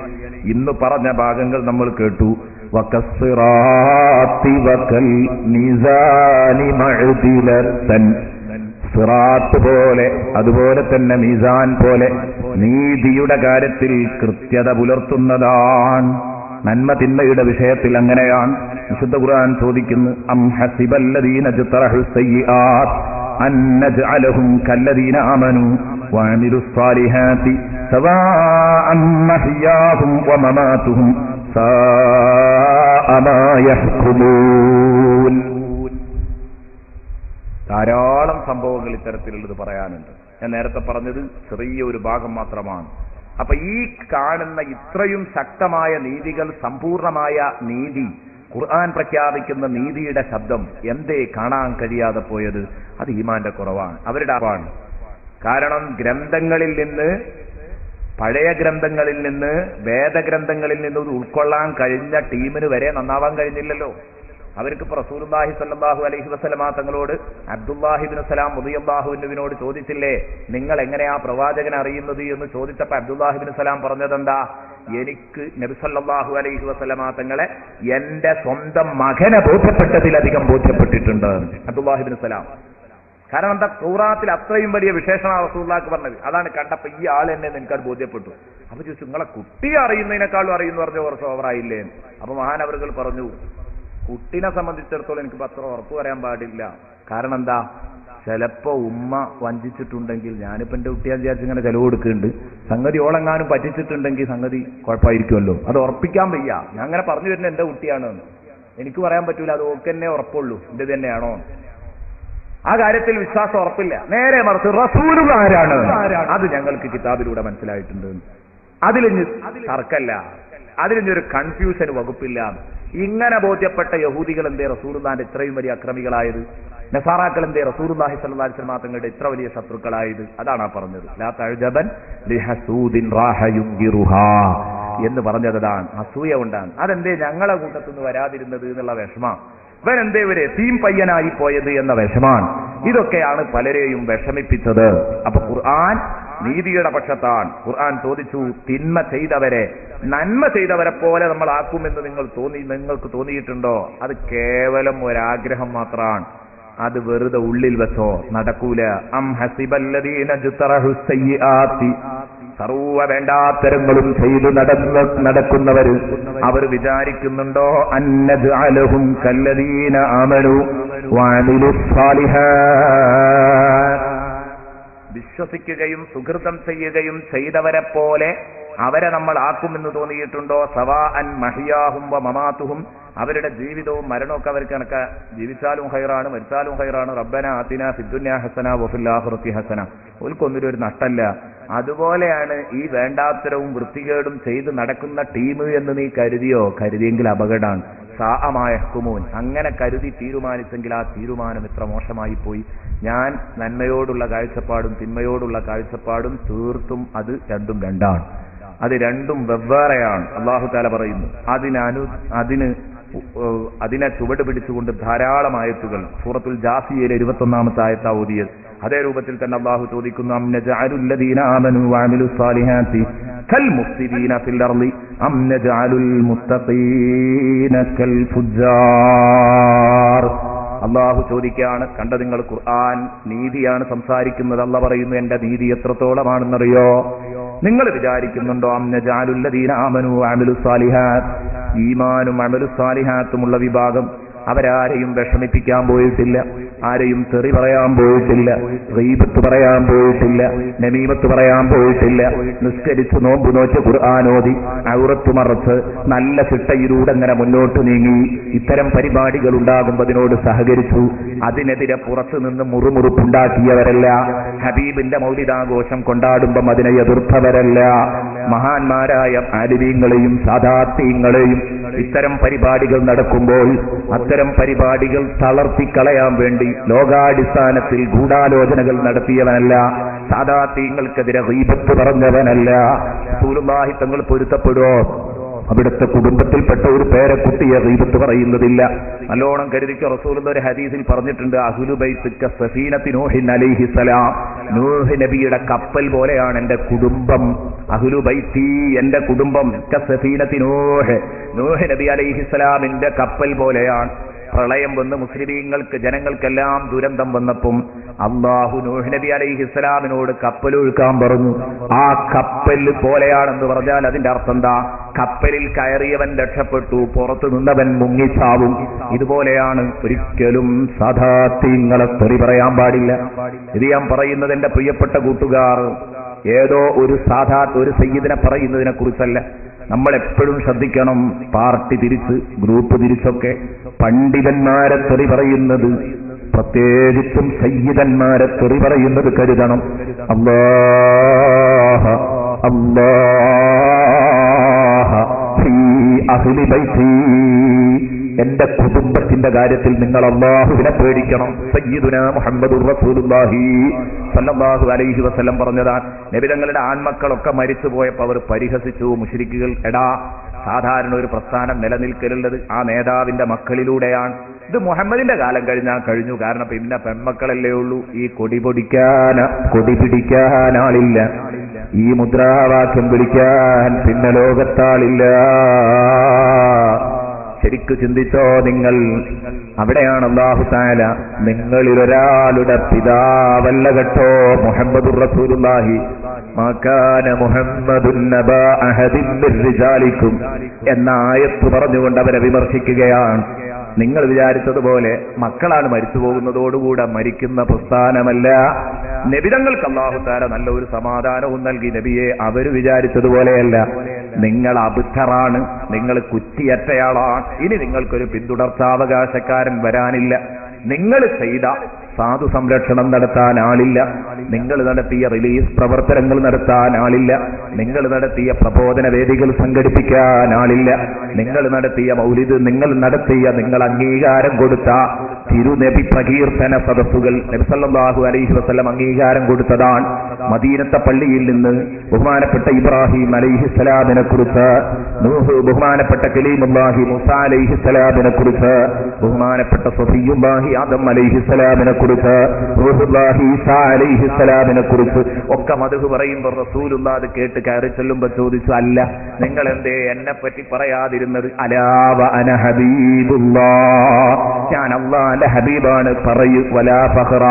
ഇന്ന് പറഞ്ഞ ഭാഗങ്ങൾ നമ്മൾ കേട്ടു. വകസ്സിറാത്തി വകൽ മീസാനി മഅദിലതൻ, സിറാത്ത് പോലെ അതുപോലെ തന്നെ മീസാൻ പോലെ നീതിയുടെ കാര്യത്തിൽ കൃത്യത പുലർത്തുന്നതാണ്. നന്മ തിന്മയുടെ വിഷയത്തിൽ അങ്ങനെയാണ്. വിശുദ്ധ ഖുർആൻ ചോദിക്കുന്നു, അം ഹസിബല്ലദീന ജ്തറഹു സയ്യിആത് അൻ നജ്അലഹും കല്ലദീന ആമനു വഅമിലുസ് സാലിഹാത്തി സവാഅൻ മഹ്യാഹും വമമാതുഹും സാഅ മാ യഹ്കുമൂൻ. ധാരാളം സംഭവങ്ങൾ ഇത്തരത്തിലുള്ളത് പറയാനുണ്ട്. ഞാൻ നേരത്തെ പറഞ്ഞത് ചെറിയൊരു ഭാഗം മാത്രമാണ്. അപ്പൊ ഈ കാണുന്ന ഇത്രയും ശക്തമായ നീതികൾ, സമ്പൂർണമായ നീതി ഖുർആൻ പ്രഖ്യാപിക്കുന്ന നീതിയുടെ ശബ്ദം എന്തേ കാണാൻ കഴിയാതെ പോയത്? അത് ഈമാന്റെ കുറവാണ്, അവരുടെ അപാണ്. കാരണം ഗ്രന്ഥങ്ങളിൽ നിന്ന്, പഴയ ഗ്രന്ഥങ്ങളിൽ നിന്ന്, വേദഗ്രന്ഥങ്ങളിൽ നിന്ന് ഉൾക്കൊള്ളാൻ കഴിഞ്ഞ ടീമിന് വരെ നന്നാവാൻ കഴിഞ്ഞില്ലല്ലോ. അവർക്ക് റസൂലുള്ളാഹി സ്വല്ലല്ലാഹു അലൈഹി വസല്ലമ തങ്ങളോട് അബ്ദുല്ലാഹി ഇബ്നു സലാം റളിയല്ലാഹു അൻഹുവിനോട് ചോദിച്ചില്ലേ, നിങ്ങൾ എങ്ങനെയാ പ്രവാചകനെ അറിയുന്നത് എന്ന് ചോദിച്ചപ്പോൾ അബ്ദുല്ലാഹി ഇബ്നു സലാം പറഞ്ഞതെന്താ? എനിക്ക് നബി സല്ലല്ലാഹു അലൈഹി വസല്ലമ തങ്ങളെ എന്റെ സ്വന്തം മകനെ ബോധ്യപ്പെട്ടതിലധികം ബോധ്യപ്പെട്ടിട്ടുണ്ട് അബ്ദുല്ലാഹി ഇബ്നു സലാം. കാരണം എന്താ? ഖുറാത്തിൽ അത്രയും വലിയ വിശേഷണ റസൂലുള്ളാഹിക്ക് പറഞ്ഞത്. അതാണ് കണ്ടപ്പോ ഈ ആൾ എന്നെ നിനക്കത് ബോധ്യപ്പെട്ടു. അപ്പൊ ചോദിച്ചു, നിങ്ങളെ കുട്ടിയെ അറിയുന്നതിനേക്കാളും അറിയുന്നു പറഞ്ഞ കുറച്ച് ഓവറായില്ലേ? അപ്പൊ മഹാനവറുകൾ പറഞ്ഞു, കുട്ടിനെ സംബന്ധിച്ചിടത്തോളം എനിക്ക് അത്ര ഉറപ്പ് പറയാൻ പാടില്ല. കാരണം എന്താ? ചിലപ്പോ ഉമ്മ വഞ്ചിച്ചിട്ടുണ്ടെങ്കിൽ, ഞാനിപ്പോ എന്റെ കുട്ടിയെ വിചാരിച്ച് ഇങ്ങനെ ചെലവ് കൊടുക്കുന്നുണ്ട്, സംഗതി ഓളെങ്ങാനും പറ്റിച്ചിട്ടുണ്ടെങ്കിൽ സംഗതി കുഴപ്പമായിരിക്കുമല്ലോ. അത് ഉറപ്പിക്കാൻ വയ്യ. ഞാൻ അങ്ങനെ പറഞ്ഞു വരുന്നത് എന്റെ കുട്ടിയാണ്, എനിക്ക് പറയാൻ പറ്റൂല. അത് ഓക്കെ തന്നെ ഉറപ്പുള്ളൂ, എന്റെ തന്നെയാണോ? ആ കാര്യത്തിൽ വിശ്വാസം ഉറപ്പില്ല. നേരെ മറിച്ച് റസൂലുള്ളാഹി ആരാണ് അത് ഞങ്ങൾക്ക് കിതാബിലൂടെ മനസ്സിലായിട്ടുണ്ട്. അതിലിഞ്ഞ് തർക്കല്ല, അതിലിഞ്ഞൊരു കൺഫ്യൂഷൻ വകുപ്പില്ല. ഇങ്ങനെ ബോധ്യപ്പെട്ട യഹൂദികൾ എന്തേ റസൂലുള്ളാഹിന്റെ ഇത്രയും വലിയ അക്രമികളായത്? നസാറാക്കൾ എന്തേ റസൂലുള്ളാഹി സ്വല്ലല്ലാഹു അലൈഹി വസല്ലം തങ്ങളുടെ ഇത്ര വലിയ ശത്രുക്കളായത്? അതാണ് ആ പറഞ്ഞത്. ലാ തഅജബൻ ലിഹസൂദിൻ റാഹ യുൻകിറുഹാ എന്ന് പറഞ്ഞതാണ്. അസൂയ കൊണ്ടാണ്. അതെന്തേ ഞങ്ങളെ കൂട്ടത്തിൽ നിന്ന് വരാതിരുന്നത് എന്നുള്ള വിഷമം. ഇവനെന്തേ ഒരു എത്തീം പയ്യനായി പോയത് എന്ന വിഷമാണ്. ഇതൊക്കെയാണ് പലരെയും വിഷമിപ്പിച്ചത്. അപ്പൊ ഖുർആൻ നീതിയുടെ പക്ഷത്താണ്. ഖുർആൻ ചോദിച്ചു, തിന്മ ചെയ്തവരെ നന്മ ചെയ്തവരെ പോലെ നമ്മൾ ആക്കുമെന്ന് നിങ്ങൾക്ക് തോന്നിയിട്ടുണ്ടോ? അത് കേവലം ഒരാഗ്രഹം മാത്രമാണ്. അത് വെറുതെ ഉള്ളിൽ വെച്ചോ നടക്കൂല. അം ഹസിബല്ലദീന ജുതറഹു സയ്യിആതി, സർവ്വ വേണ്ടാത്തരങ്ങളും ചെയ്തു നടക്കുന്നവര് അവർ വിചാരിക്കുന്നുണ്ടോ അന്നജഅലഹും കല്ലദീന ആമനു വഅമിലുസ് സാലിഹാത്ത്, വിശ്വസിക്കുകയും സുകൃതം ചെയ്യുകയും ചെയ്തവരെ പോലെ അവരെ നമ്മൾ ആക്കുമെന്ന് തോന്നിയിട്ടുണ്ടോ? സവാഅൻ മഹിയാഹും വ മമാതുഹും, അവരുടെ ജീവിതവും മരണമൊക്കെ അവർക്ക് കണക്ക. ജീവിച്ചാലും ഹൈറാണ്, മരിച്ചാലും ഹൈറാണ്. റബ്ബന ആതിനാ ഫിദ്ദുനിയാ ഹസന വഫിൽ ആഖിറതി ഹസന. ഓൽക്കൊന്നും ഒരു നഷ്ടല്ല. അതുപോലെയാണ് ഈ വേണ്ടാത്തരവും വൃത്തികേടും ചെയ്ത് നടക്കുന്ന ടീം എന്ന് നീ കരുതിയോ? കരുതിയെങ്കിൽ അപകടമാണ്. സാഅമായ ഹുക്മൂൻ, അങ്ങനെ കരുതി തീരുമാനിച്ചെങ്കിൽ ആ തീരുമാനം എത്ര മോശമായി പോയി. ഞാൻ നന്മയോടുള്ള കാഴ്ചപ്പാടും തിന്മയോടുള്ള കാഴ്ചപ്പാടും തീർത്തും അത് രണ്ടും രണ്ടാണ്. അത് രണ്ടും വെവ്വേറെയാണ്. അല്ലാഹു തആല പറയുന്നു. അതിനെ ചുവട് പിടിച്ചുകൊണ്ട് ധാരാളം ആയത്തുകൾ സൂറത്തുൽ ജാസിയയിലെ 21-ാമത്തെ ആയത്താ ഓതിയത്. അതേ രൂപത്തിൽ തന്നെ അല്ലാഹു ചോദിക്കുന്നു, അം നജഅലുൽ ലദീന ആമനു വഅമിലുസ് സാലിഹാത്തി കൽ മുഫ്സിദീന ഫിൽ അർളി അം നജഅലുൽ മുത്തഖീന കൽ ഫുജ്ജാർ. അല്ലാഹു ചോദിക്കുകയാണ്, കണ്ട നിങ്ങൾ ഖുർആൻ നീതിയാണ് സംസാരിക്കുന്നത്. അല്ലാഹു പറയുന്നു, എന്റെ നീതി എത്രത്തോളമാണെന്നറിയോ? നിങ്ങൾ വിചാരിക്കുന്നുണ്ടോ അം നജഅലുൽ ലദീന ആമനു വഅമിലുസ് സാലിഹാത്ത്, ഈമാനും അമലുസ് സാലിഹാത്തുമുള്ള വിഭാഗം അവരാരെയും വിഷമിപ്പിക്കാൻ പോയിട്ടില്ല, ആരെയും തെറി പറയാൻ പോയിട്ടില്ല, ഗീബത്ത് പറയാൻ പോയിട്ടില്ല, നമീമത്ത് പറയാൻ പോയിട്ടില്ല. നിസ്കരിച്ച് നോമ്പ് നോറ്റ് ഖുർആനോദി ഔറത്ത് മറച്ച് നല്ല ചിട്ടയിലൂടെ അങ്ങനെ മുന്നോട്ട് നീങ്ങി ഇത്തരം പരിപാടികൾ ഉണ്ടാകുമ്പോൾ അതിനോട് സഹകരിച്ചു. അതിനെതിരെ പുറത്തു നിന്ന് മുറുമുറുപ്പുണ്ടാക്കിയവരല്ല. ഹബീബിന്റെ മൗലിദാഘോഷം കൊണ്ടാടുമ്പം അതിനെ എതിർത്തവരല്ല. മഹാന്മാരായ ആലിമീങ്ങളെയും സാദാത്യങ്ങളെയും ഇത്തരം പരിപാടികൾ നടക്കുമ്പോൾ അത്തരം പരിപാടികൾ തളർത്തിക്കളയാൻ വേണ്ടി ലോകാടിസ്ഥാനത്തിൽ ഗൂഢാലോചനകൾ നടത്തിയവനല്ല. സാദാത്യങ്ങൾക്കെതിരെ ഗീബത്ത് പറഞ്ഞവനല്ല. റസൂലുള്ളാഹി തങ്ങൾ പൊരുത്തപ്പെടുവോ? അവിടുത്തെ കുടുംബത്തിൽപ്പെട്ട ഒരു പേരക്കുട്ടിയെ ഗീബത്ത് പറയുന്നതില്ല. നല്ലോണം കരുതിക്ക്. റസൂലുള്ളാഹി ഒരു ഹദീസിൽ പറഞ്ഞിട്ടുണ്ട്, അഹ്ലു ബൈത്ത് കസഫീനത്തി നൂഹിൻ അലൈഹിസ്സലാം, നൂഹ് നബിയുടെ കപ്പൽ പോലെയാണ് എന്റെ കുടുംബം. അഹ്ലു ബൈത്തി, എന്റെ കുടുംബം, കസഫീനത്തി നൂഹ്, നൂഹ് നബി അലൈഹിസ്സലാമിന്റെ കപ്പൽ പോലെയാണ്. പ്രളയം വന്ന് മുസ്ലിമീങ്ങൾക്ക് ജനങ്ങൾക്കെല്ലാം ദുരന്തം വന്നപ്പം അല്ലാഹു നൂഹ് നബി അലൈഹിസ്സലാമിനോട് കപ്പലൊഴുക്കാൻ പറഞ്ഞു. ആ കപ്പൽ പോലെയാണെന്ന് പറഞ്ഞാൽ അതിന്റെ അർത്ഥം എന്താ? കപ്പലിൽ കയറിയവൻ രക്ഷപ്പെട്ടു, പുറത്തു നിന്നവൻ മുങ്ങിച്ചാവും. ഇതുപോലെയാണ്. ഒരിക്കലും സാദാത്യങ്ങളെ തെറി പറയാൻ പാടില്ല. ഇത് ഞാൻ പറയുന്നത് എന്റെ പ്രിയപ്പെട്ട കൂട്ടുകാർ ഏതോ ഒരു ഒരു സയ്യിദിനെ പറയുന്നതിനെ കുറിച്ചല്ല. നമ്മൾ എപ്പോഴും ശ്രദ്ധിക്കണം. പാർട്ടി തിരിച്ച്, ഗ്രൂപ്പ് തിരിച്ചൊക്കെ പണ്ഡിതന്മാരെ തെറി പറയുന്നത്, പ്രത്യേകിച്ചും സയ്യിദന്മാരെ തെറി പറയുന്നത് കരുതണം. അല്ലാഹ അല്ലാഹ ഫീ അഹ്ലി ബൈതി, എന്റെ കുടുംബത്തിന്റെ കാര്യത്തിൽ നിങ്ങൾ അല്ലാഹുവിനെ പേടിക്കണം. സയ്യിദുനാ മുഹമ്മദുർ റസൂലുള്ളാഹി സല്ലല്ലാഹു അലൈഹി വസല്ലം പറഞ്ഞതാണ്. നബി തങ്ങളുടെ ആൺമക്കളൊക്കെ മരിച്ചു പോയപ്പോൾ അവർ പരിഹസിച്ചു, മുശ്രിക്കുകൾ, എടാ സാധാരണ ഒരു പ്രസ്ഥാനം നിലനിൽക്കലുള്ളത് ആ നേതാവിന്റെ മക്കളിലൂടെയാണ്. ഇത് മുഹമ്മദിന്റെ കാലം കഴിഞ്ഞാൽ കഴിഞ്ഞു. കാരണം പിന്നെ പെൺമക്കളല്ലേ ഉള്ളൂ. ഈ കൊടി പിടിക്കാൻ ആളില്ല, ഈ മുദ്രാവാക്യം വിളിക്കാൻ പിന്നെ ലോകത്താളില്ല. ശരിക്കു ചിന്തിച്ചോ നിങ്ങൾ. അവിടെയാണ് അല്ലാഹു തആല നിങ്ങളിൽ ഒരാളുടെ പിതാവല്ല കേട്ടോ മുഹമ്മദുർ റസൂലുള്ളാഹി മാ കാന മുഹമ്മദുൻ നബാ അഹദിൻ മിർ റിജാലിക്കും എന്ന ആയത്ത് പറഞ്ഞുകൊണ്ട് അവരെ വിമർശിക്കുകയാണ്. നിങ്ങൾ വിചാരിച്ചതുപോലെ മക്കളാണ് മരിച്ചു പോകുന്നതോടുകൂടെ മരിക്കുന്ന പ്രസ്ഥാനമല്ല. നബിതങ്ങൾക്ക് അല്ലാഹു തആല നല്ല ഒരു സമാധാനവും നൽകി. നബിയെ അവര് വിചാരിച്ചതുപോലെയല്ല. നിങ്ങൾ അബുദ്ധറാണ്, നിങ്ങൾ കുറ്റിയറ്റയാളാണ്. ഇനി നിങ്ങൾക്കൊരു പിന്തുടർച്ചാവകാശക്കാരൻ വരാനില്ല. നിങ്ങൾ ചെയ്ത സാധു സംരക്ഷണം നടത്താൻ ആളില്ല, നിങ്ങൾ നടത്തിയ റിലീസ് പ്രവർത്തനങ്ങൾ നടത്താൻ ആളില്ല, നിങ്ങൾ നടത്തിയ പ്രബോധന വേദികൾ സംഘടിപ്പിക്കാൻ ആളില്ല, നിങ്ങൾ നടത്തിയ മൗലിദ്, നിങ്ങൾ അംഗീകാരം കൊടുത്ത തിരുനബി പ്രകീർത്തന സദസ്സുകൾ നബി സല്ലല്ലാഹു അലൈഹി വസല്ലം അംഗീകാരം കൊടുത്തതാണ്. മദീനത്തെ പള്ളിയിൽ നിന്ന് ബഹുമാനപ്പെട്ട ഇബ്രാഹിം അലൈഹിസ്സലാമിനെ കുറിച്ച്, ബഹുമാനപ്പെട്ട കലീമുല്ലാഹി മൂസ അലൈഹിസ്സലാമിനെ കുറിച്ച്, ബഹുമാനപ്പെട്ട സഫിയുല്ലാഹി ആദം അലൈഹിസ്സലാമിനെ കുറിച്ച്, റൂഹുല്ലാഹി ഈസാ അലൈഹിസ്സലാമിനെ കുറിച്ച് ഒക്കെ മദ്ഹ് പറയുമ്പോൾ റസൂലുള്ളാഹി അത് കേട്ട് കയറി ചെല്ലുമ്പോൾ ചോദിച്ചു, അല്ല നിങ്ങൾ എന്തേ എന്നെ പറ്റി പറയാതിരുന്നത്? അലാ വ അന ഹബീബുല്ലാഹ്, ഞാൻ അല്ലാഹുവിന്റെ ഹബീബാണ്, പറയൂ. വലാ ഫഖറ,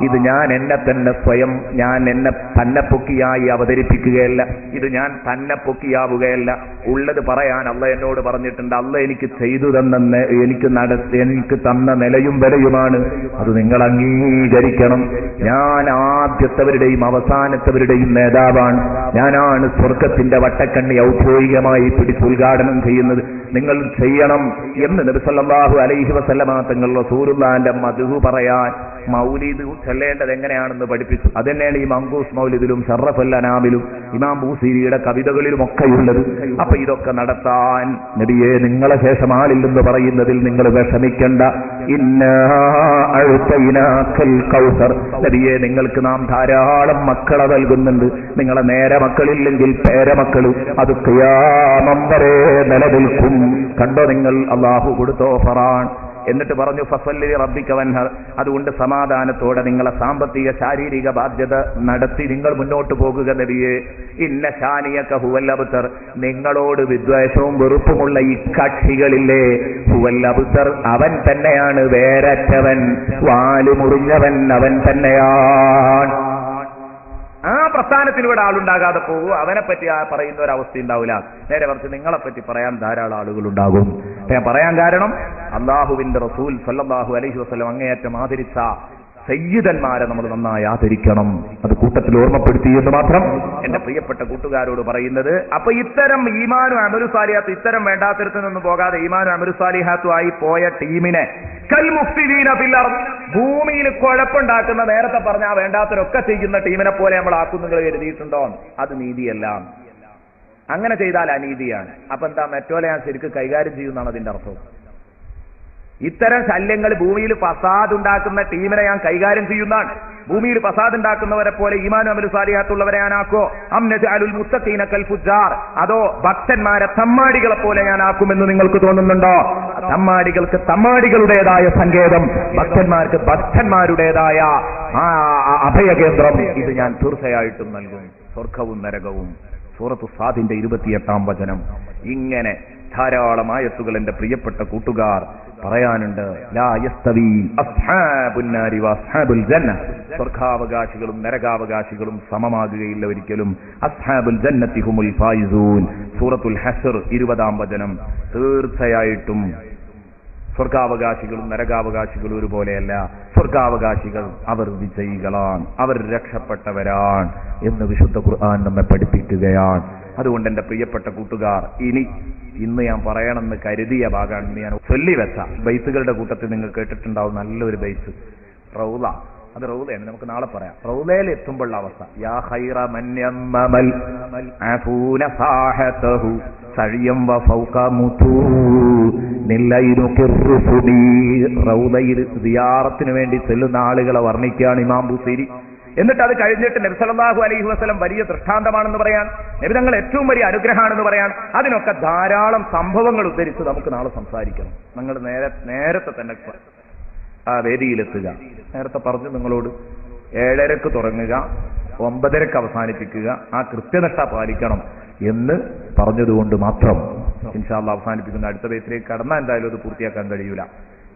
ഇത് ഞാൻ എന്നെ തന്നെ സ്വയം, ഞാൻ എന്നെ തന്നെ പൊക്കിയായി അവതരിപ്പിക്കുകയല്ല, ഇത് ഞാൻ തന്നെ പൊക്കിയാവുകയല്ല. ഉള്ളത് പറയാൻ അല്ലാഹ് എന്നോട് പറഞ്ഞിട്ടുണ്ട്. അല്ലാഹ് എനിക്ക് ചെയ്തു തന്ന, എനിക്ക് തന്ന നിലയും വിലയുമാണ്. അത് നിങ്ങൾ അംഗീകരിക്കണം. ഞാൻ ആദ്യത്തവരുടെയും അവസാനത്തവരുടെയും നേതാവാണ്. ഞാനാണ് സ്വർഗത്തിന്റെ വട്ടക്കണ്ണി ഔദ്യോഗികമായി പിടിച്ചുദ്ഘാടനം ചെയ്യുന്നത്. നിങ്ങൾ ചെയ്യണം എന്ന് നബി സല്ലല്ലാഹു അലൈഹി വസല്ലമ തങ്ങൾ റസൂലുള്ളാഹിന്റെ മദ്ഹ് പറയാൻ മൗലിദ് ചൊല്ലേണ്ടത് എങ്ങനെയാണെന്ന് പഠിപ്പിച്ചു. അതുതന്നെയാണ് ഈ മങ്കൂസ് മൗലിദിലും ഷറഫുൽ അനാമിലും ഇമാം ബൂസീരിയുടെ കവിതകളിലും ഒക്കെയുള്ളത്. അപ്പൊ ഇതൊക്കെ നടത്താൻ നബിയെ നിങ്ങളെ ശേഷം ആളില്ലെന്ന് പറയുന്നതിൽ നിങ്ങൾ വിഷമിക്കണ്ട. ഇന്നാ അഅ്തൈനാക്കൽ കൗസർ, നബിയെ നിങ്ങൾക്ക് നാം ധാരാളം മക്കളെ നൽകുന്നുണ്ട്. നിങ്ങളെ നേരെ മക്കളില്ലെങ്കിൽ പേരമക്കൾ, അത് ഖിയാമം വരെ നിലനിൽക്കും. കണ്ടോ നിങ്ങൾ, അല്ലാഹു കൊടുത്ത ഓഫറാണ്. എന്നിട്ട് പറഞ്ഞു ഫസല്ലി റബ്ബിക വൻഹർ, അതുകൊണ്ട് സമാധാനത്തോടെ നിങ്ങളെ സാമ്പത്തിക ശാരീരിക ബാധ്യത നടത്തി നിങ്ങൾ മുന്നോട്ട് പോകുക നബിയെ. ഇന്ന ശാനിയക ഹുവൽ അബ്തർ, നിങ്ങളോട് വിദ്വേഷവും വെറുപ്പുമുള്ള ഈ കക്ഷികളില്ലേ, ഹുവൽ അബ്തർ, അവൻ തന്നെയാണ് വേരറ്റവൻ, വാല് മുറിഞ്ഞവൻ അവൻ തന്നെയാണ്. ആ പ്രസ്ഥാനത്തിലൂടെ ആളുണ്ടാകാതെ പോകൂ. അവനെപ്പറ്റി പറയുന്ന ഒരവസ്ഥ ഉണ്ടാവില്ല. നേരെ മറിച്ച് നിങ്ങളെപ്പറ്റി പറയാൻ ധാരാളം ആളുകളുണ്ടാകും. ഞാൻ പറയാൻ കാരണം അല്ലാഹുവിന്റെ റസൂൽ സല്ലല്ലാഹു അലൈഹി വസല്ലം അങ്ങേയറ്റം ആദരിച്ച സയ്യിദന്മാരെ നമ്മൾ നന്നായി ആദരിക്കണം. അത് കൂട്ടത്തിൽ ഓർമ്മപ്പെടുത്തി എന്ന് മാത്രം എന്റെ പ്രിയപ്പെട്ട കൂട്ടുകാരോട് പറയുന്നത്. അപ്പൊ ഇത്തരം ഈമാനും അമലു സാലിഹാത്തും, ഇത്തരം വേണ്ടാത്തരത്തിൽ നിന്നും പോകാതെ ഈമാനും അമലു സാലിഹാത്തും ആയി പോയ ടീമിനെ കൽ മുഫ്സിദീന ഫിൽ അർദ്, ഭൂമിയിൽ കുഴപ്പമുണ്ടാക്കുന്ന, നേരത്തെ പറഞ്ഞ ആ വേണ്ടാത്തരൊക്കെ ചെയ്യുന്ന ടീമിനെ പോലെ നമ്മൾ ആക്കുന്നുകൾ കരുതിയിട്ടുണ്ടോ? അത് നീതിയല്ല. അങ്ങനെ ചെയ്താൽ അനീതിയാണ്. അപ്പൊ എന്താ, മെറ്റോലെ ഞാൻ ശരിക്കും കൈകാര്യം ചെയ്യുന്നതാണ് അതിന്റെ അർത്ഥം. ഇത്തരം ശല്യങ്ങൾ, ഭൂമിയിൽ ഫസാദ് ഉണ്ടാക്കുന്ന ടീമിനെ ഞാൻ കൈകാര്യം ചെയ്യുന്നതാണ്. ഭൂമിയിൽ ഫസാദ് ഉണ്ടാക്കുന്നവരെ പോലെ ഈമാനും അമലു സാലിഹാത്തുള്ളവരെ ഞാനാക്കോ? അം നജഅലുൽ മുത്തഖീന കൽ ഫുജാർ, അതോ ഭക്തന്മാരെ തമ്മാടികളെ പോലെ ഞാൻ ആക്കുമെന്ന് നിങ്ങൾക്ക് തോന്നുന്നുണ്ടോ? തമ്മാടികൾക്ക് തമ്മാടികളുടേതായ സങ്കേതം, ഭക്തന്മാർക്ക് ഭക്തന്മാരുടേതായ അഭയകേന്ദ്രം, ഇത് ഞാൻ തീർച്ചയായിട്ടും നൽകും. സ്വർഗവും നരകവും. സൂറത്തു സാദിന്റെ 28-ാം വചനം. ഇങ്ങനെ ധാരാളം ആയത്തുകൾ എന്റെ പ്രിയപ്പെട്ട കൂട്ടുകാർ പറയാനുണ്ട്. ലാ യസ്തവി അസ്ഹാബുൻ നാരി വഅസ്ഹാബുൽ ജന്ന, സ്വർഗാവകാശികളും നരകാവകാശികളും സമമാകുകയില്ല ഒരിക്കലും. അസ്ഹാബുൽ ജന്നത്തി ഹുമുൽ ഫായിസൂൻ, സൂറത്തുൽ ഹശ്ർ 20-ാം വചനം. തീർച്ചയായിട്ടും സ്വർഗാവകാശികളും നരകാവകാശികളും ഒരുപോലെയല്ല. സ്വർഗാവകാശികൾ അവർ വിജയികളാണ്, അവർ രക്ഷപ്പെട്ടവരാണ് എന്ന് വിശുദ്ധ ഖുർആൻ നമ്മെ പഠിപ്പിക്കുകയാണ്. അതുകൊണ്ട് എന്റെ പ്രിയപ്പെട്ട കൂട്ടുകാർ, ഇന്ന് ഞാൻ പറയണമെന്ന് കരുതിയ ഭാഗമാണ് ഞാൻ ചൊല്ലിവെച്ച ബൈസുകളുടെ കൂട്ടത്തിൽ നിങ്ങൾ കേട്ടിട്ടുണ്ടാവും നല്ലൊരു ബൈസ്, റൗള. അത് റൗളയാണ്, നമുക്ക് നാളെ പറയാം. റൗളയിൽ എത്തുമ്പോഴുള്ള അവസ്ഥ, യാ ഖൈറ മൻ യമ്മൽ അഫൂന സാഹതഹു സഴിയം വ ഫൗക മുതൂൻ റൗദയിൽ സിയാറത്തിന് വേണ്ടി ചെല്ലുന്ന ആളുകളെ വർണ്ണിക്കുകയാണ് ഇമാം ബുസീരി. എന്നിട്ട് അത് കഴിഞ്ഞിട്ട് നബി സല്ലല്ലാഹു അലൈഹി വസല്ലം വലിയ ദൃഷ്ടാന്തമാണെന്ന് പറയാൻ, നബി തങ്ങൾ ഏറ്റവും വലിയ അനുഗ്രഹമാണെന്ന് പറയാൻ, അതിനൊക്കെ ധാരാളം സംഭവങ്ങൾ ഉദ്ധരിച്ച് നമുക്ക് നാളെ സംസാരിക്കണം. നിങ്ങൾ നേരത്തെ തന്നെ ആ വേദിയിലെത്തുക. നേരത്തെ പറഞ്ഞു നിങ്ങളോട് 7:30 തുടങ്ങുക, 9:30 അവസാനിപ്പിക്കുക, ആ കൃത്യനിഷ്ഠ പാലിക്കണം എന്ന് പറഞ്ഞതുകൊണ്ട് മാത്രം ഇൻഷാ അല്ലാഹ് അവസാനിപ്പിക്കുന്ന അടുത്ത പേജിലേക്ക് കടന്നാൽ എന്തായാലും അത് പൂർത്തിയാക്കാൻ കഴിയൂല.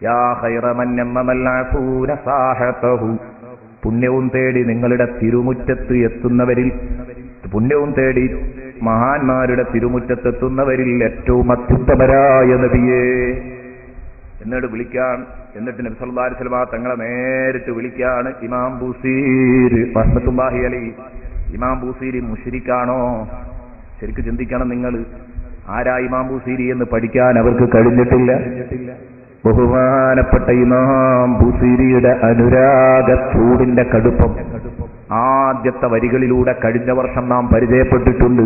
യാ ഖൈറ മൻ നമ്മൽ അഫൂന സാഹതഹു, പുണ്യവും തേടി നിങ്ങളുടെ തിരുമുറ്റത്ത് എത്തുന്നവരിൽ, പുണ്യവും തേടി മഹാന്മാരുടെ തിരുമുറ്റത്തെത്തുന്നവരിൽ ഏറ്റവും അത്യുത്തമരായ നബിയേ എന്നിട്ട് വിളിക്കാൻ. എന്നിട്ട് നബി സല്ലല്ലാഹു അലൈഹി വസല്ലം തങ്ങളെ നേരിട്ട് വിളിക്കാണ്. ഇമാം ബുസീരി റഹ്മത്തുള്ളാഹി അലൈഹി. ഇമാം ബുസീരി മുശ്രിക്കാണോ? ശരിക്ക് ചിന്തിക്കണം നിങ്ങൾ. ആരാ ഇമാം ബുസീരി എന്ന് പഠിക്കാൻ അവർക്ക് കഴിഞ്ഞിട്ടില്ല. ബഹുമാനപ്പെട്ട ഇമാം ബുസീരിയുടെ അനുരാഗ ചൂടിന്റെ കടുപ്പം ആദ്യത്തെ വരികളിലൂടെ കഴിഞ്ഞ വർഷം നാം പരിചയപ്പെട്ടിട്ടുണ്ട്.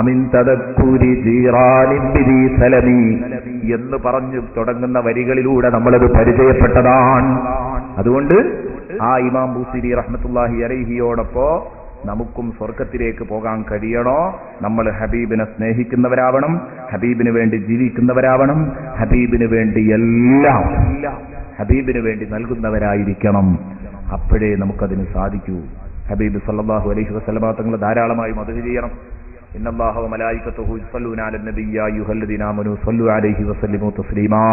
അമിൻ തദക്കുരി ജീറാനിൻ ബിദി സലമി എന്ന് പറഞ്ഞു തുടങ്ങുന്ന വരികളിലൂടെ നമ്മളത് പരിചയപ്പെട്ടതാണ്. അതുകൊണ്ട് ആ ഇമാം ബുസീരി റഹ്മത്തുള്ളാഹി അലൈഹിയോടൊപ്പം നമുക്കും സ്വർഗത്തിലേക്ക് പോകാൻ കഴിയണോ? നമ്മൾ ഹബീബിനെ സ്നേഹിക്കുന്നവരാവണം, ഹബീബിന് വേണ്ടി ജീവിക്കുന്നവരാവണം, ഹബീബിന് വേണ്ടി എല്ലാം ഹബീബിന് വേണ്ടി നൽകുന്നവരായിരിക്കണം. അപ്പോഴേ നമുക്കതിന് സാധിക്കൂ. ഹബീബ് സല്ലല്ലാഹു അലൈഹി വസല്ലം തങ്ങൾ ധാരാളമായി മദ്ഹ് ചെയ്യണം. ഇന്നല്ലാഹ വ മലായികത്തുഹു യുസല്ലൂന അലൻ നബിയ്യ അയ്യുഹല്ലദീന ആമനൂ സ്വല്ലു അലൈഹി വസല്ലിമു തസ്ലീമാ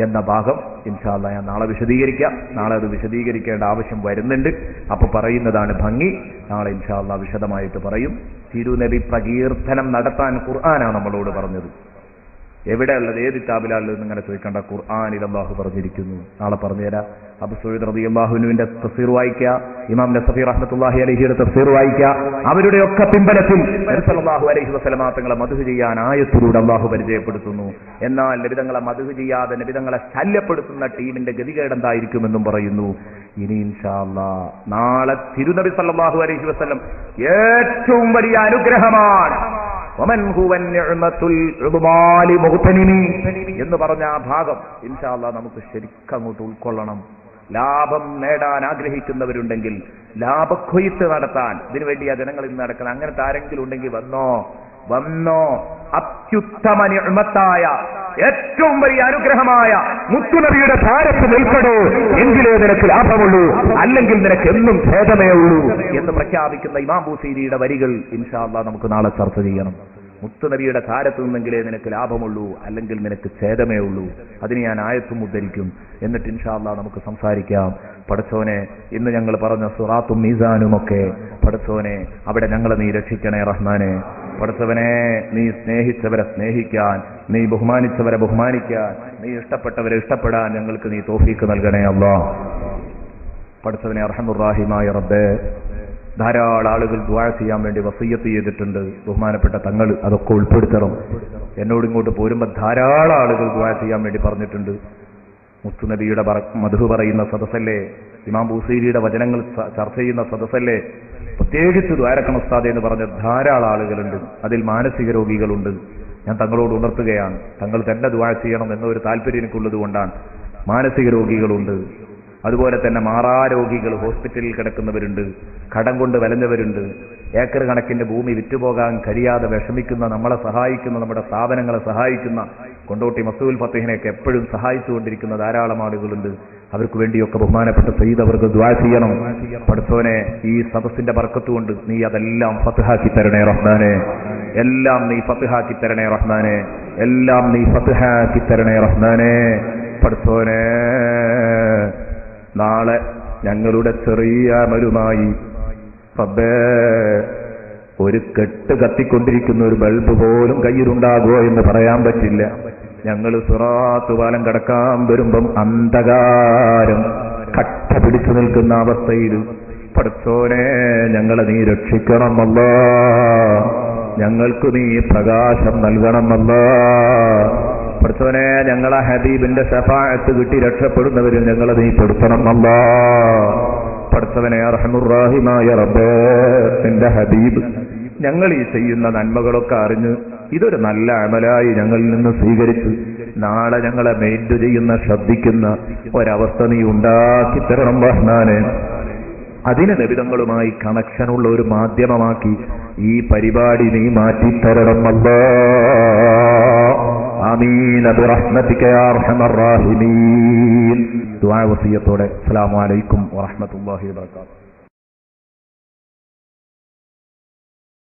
എന്ന ഭാഗം ഇൻഷാ അല്ലാഹ് ഞാൻ നാളെ വിശദീകരിക്കാം. നാളെ അത് വിശദീകരിക്കേണ്ട ആവശ്യം വരുന്നുണ്ട്. അപ്പൊ പറയുന്നതാണ് ഭംഗി. നാളെ ഇൻഷാ അല്ലാഹ് വിശദമായിട്ട് പറയും. തിരുനബി പ്രകീർത്തനം നടത്താൻ ഖുർആനാണ് നമ്മളോട് പറഞ്ഞത്. എവിടെയുള്ളത്, ഏത് കിതാബിലുള്ളത് ഇങ്ങനെ ചോദിക്കേണ്ട. ഖുർആനിൽ അല്ലാഹു പറഞ്ഞിരിക്കുന്നു. നാളെ പറഞ്ഞുതരാം. അബൂ സഈദ് റളിയല്ലാഹു അൻഹുവിന്റെ തഫ്സീർ വായിക്കുക, ഇമാം നസഫി റഹ്മത്തുള്ളാഹി അലൈഹിയുടെ തഫ്സീർ വായിക്കുക. അവരുടെയൊക്കെ പിൻബലത്തിൽ നബി സല്ലല്ലാഹു അലൈഹി വസല്ലം തങ്ങളെ മദ്ഹ് ചെയ്യാൻ ആയത്തിലൂടെ അല്ലാഹു പരിചയപ്പെടുത്തുന്നു. എന്നാൽ നബി തങ്ങളെ മദ്ഹ് ചെയ്യാതെ നബി തങ്ങളെ ശല്യപ്പെടുത്തുന്ന ടീമിന്റെ ഗതികേട് എന്തായിരിക്കുമെന്നും പറയുന്നു. ഇനി ഇൻഷാ അല്ലാഹ് നാളെ തിരുനബി സല്ലല്ലാഹു അലൈഹി വസല്ലം ഏറ്റവും വലിയ അനുഗ്രഹമാണ് എന്ന് പറഞ്ഞ ആ ഭാഗം ഇൻഷാ അല്ലാഹ് നമുക്ക് ശരിക്കും അങ്ങോട്ട് ഉൾക്കൊള്ളണം. ലാഭം നേടാൻ ആഗ്രഹിക്കുന്നവരുണ്ടെങ്കിൽ, ലാഭക്കൊയ്ത്ത് നടത്താൻ ഇതിനുവേണ്ടി ആ ജനങ്ങൾ ഇന്ന് നടക്കണം. അങ്ങനത്തെ ആരെങ്കിലും ഉണ്ടെങ്കിൽ വന്നോ. അത്യുത്തമ നിഅ്മത്തായ ഏറ്റവും വലിയ അനുഗ്രഹമായ മുത്തുനബിയുടെ ധാരത്ത് നിൽക്കടോ, എങ്കിലേ നിനക്ക് ലാഭമുള്ളൂ, അല്ലെങ്കിൽ നിനക്ക് എന്നും ഭേദമേ ഉള്ളൂ എന്ന് പ്രഖ്യാപിക്കുന്ന ഇമാം ബുസീരിയുടെ വരികൾ ഇൻഷാ അല്ലാഹ് നമുക്ക് നാളെ ചർച്ച ചെയ്യണം. മുത്തുനബിയുടെ ധാരത്ത് നിന്നെങ്കിലേ നിനക്ക് ലാഭമുള്ളൂ, അല്ലെങ്കിൽ നിനക്ക് ഛേദമേ ഉള്ളൂ. അതിന് ഞാൻ ആയത്തും ഉദ്ധരിക്കും. എന്നിട്ട് ഇൻഷാ അല്ലാഹ് നമുക്ക് സംസാരിക്കാം. പടച്ചോനെ, ഇന്ന് ഞങ്ങൾ പറഞ്ഞ സിറാത്തും മീസാനുമൊക്കെ പടച്ചോനെ അവിടെ ഞങ്ങളെ നീ രക്ഷിക്കണേ റഹ്മാനെ. പടച്ചവനെ, നീ സ്നേഹിച്ചവരെ സ്നേഹിക്കാൻ, നീ ബഹുമാനിച്ചവരെ ബഹുമാനിക്കാൻ, നീ ഇഷ്ടപ്പെട്ടവരെ ഇഷ്ടപ്പെടാൻ ഞങ്ങൾക്ക് നീ തൗഫീക്ക് നൽകണേ അല്ലാഹ്. പടച്ചവനെ, അർഹമുർ റഹീമായ റബ്ബേ, ധാരാളം ആളുകൾ ദുആ ചെയ്യാൻ വേണ്ടി വസിയ്യത്ത് ചെയ്തിട്ടുണ്ട്. ബഹുമാനപ്പെട്ട തങ്ങൾ അതൊക്കെ ഉൾപ്പെടുത്തണം. എന്നോട് ഇങ്ങോട്ട് പോരുമ്പോൾ ധാരാളം ആളുകൾ ദുആ ചെയ്യാൻ വേണ്ടി പറഞ്ഞിട്ടുണ്ട്. മുത്തുനബിയുടെ മദ്ഹ് പറയുന്ന സദസ്സല്ലേ, ഇമാം ബുസീരിയുടെ വചനങ്ങൾ ചർച്ച ചെയ്യുന്ന സദസ്സല്ലേ, പ്രത്യേകിച്ച് ദ്വാരക്കണം ഉസ്താദേ എന്ന് പറഞ്ഞ ധാരാളം ആളുകളുണ്ട്. അതിൽ മാനസിക രോഗികളുണ്ട്. ഞാൻ തങ്ങളോട് ഉണർത്തുകയാണ്, തങ്ങൾ തന്നെ ദുആ ചെയ്യണം എന്നൊരു താല്പര്യം എനിക്കുള്ളത് കൊണ്ടാണ്. മാനസിക രോഗികളുണ്ട്, അതുപോലെ തന്നെ മാറാരോഗികൾ, ഹോസ്പിറ്റലിൽ കിടക്കുന്നവരുണ്ട്, കടം കൊണ്ട് വലഞ്ഞവരുണ്ട്, ഏക്കർ കണക്കിന്റെ ഭൂമി വിറ്റുപോകാൻ കഴിയാതെ വിഷമിക്കുന്ന, നമ്മളെ സഹായിക്കുന്ന, നമ്മുടെ സ്ഥാപനങ്ങളെ സഹായിക്കുന്ന, കൊണ്ടോട്ടി മസ്ഊൽ ഫത്തഹിനെയൊക്കെ എപ്പോഴും സഹായിച്ചുകൊണ്ടിരിക്കുന്ന ധാരാളം ആളുകളുണ്ട്. അവർക്ക് വേണ്ടിയൊക്കെ ബഹുമാനപ്പെട്ട സയ്യിദ് അവർക്ക് ദുആ ചെയ്യണം. പടച്ചോനെ, ഈ സദസ്സിന്റെ ബർക്കത്ത് കൊണ്ട് നീ അതെല്ലാം ഫത്ഹാക്കി തരണേ റഹ്മാനെ. എല്ലാം നീ ഫത്ഹാക്കി തരണേ റഹ്മാനെ. എല്ലാം നീ ഫത്ഹാക്കി തരണേ റഹ്മാനെ. പടച്ചോനെ, നാളെ ഞങ്ങളുടെ ചെറിയ അമലുമായി റബ്ബേ ഒരു കെട്ട് കത്തിക്കൊണ്ടിരിക്കുന്ന ഒരു ബൾബ് പോലും കയ്യിലുണ്ടാകുമോ എന്ന് പറയാൻ പറ്റില്ല. ഞങ്ങൾ സിറാത്ത് പാലം കടക്കാൻ വരുമ്പം അന്ധകാരം കട്ട പിടിച്ചു നിൽക്കുന്ന അവസ്ഥയിൽ പടച്ചോനെ ഞങ്ങളെ നീ രക്ഷിക്കണമല്ലോ, ഞങ്ങൾക്ക് നീ പ്രകാശം നൽകണമല്ലോ. പടച്ചോനെ, ഞങ്ങളെ ഹബീബിന്റെ ശഫാഅത്ത് കിട്ടി രക്ഷപ്പെടുന്നവരിൽ ഞങ്ങളെ നീ പെടുത്തണമല്ലോ. പടച്ചവനെ, അർഹമുർ റഹീമായ റബ്ബേ, നിന്റെ ഹബീബ് ഞങ്ങൾ ഈ ചെയ്യുന്ന നന്മകളൊക്കെ അറിഞ്ഞ് ഇതൊരു നല്ല അമലായി ഞങ്ങളിൽ നിന്ന് സ്വീകരിച്ച് നാളെ ഞങ്ങളെ മെയിൻറ്റ് ചെയ്യുന്ന ശ്രദ്ധിക്കുന്ന ഒരവസ്ഥ നീ ഉണ്ടാക്കി തരണം റഹ്മാനെ. അതിന് നബിതങ്ങളുമായി കണക്ഷനുള്ള ഒരു മാധ്യമമാക്കി ഈ പരിപാടി നീ മാറ്റിത്തരണം അല്ലാഹ്. ആമീൻ ബിറഹ്മതിക യാ അർഹമർ റഹീമീൻ. ദുആ വസിയത്തോടെ അസ്സലാമു അലൈക്കും വറഹ്മത്തുള്ളാഹി വബറകാതുഹു.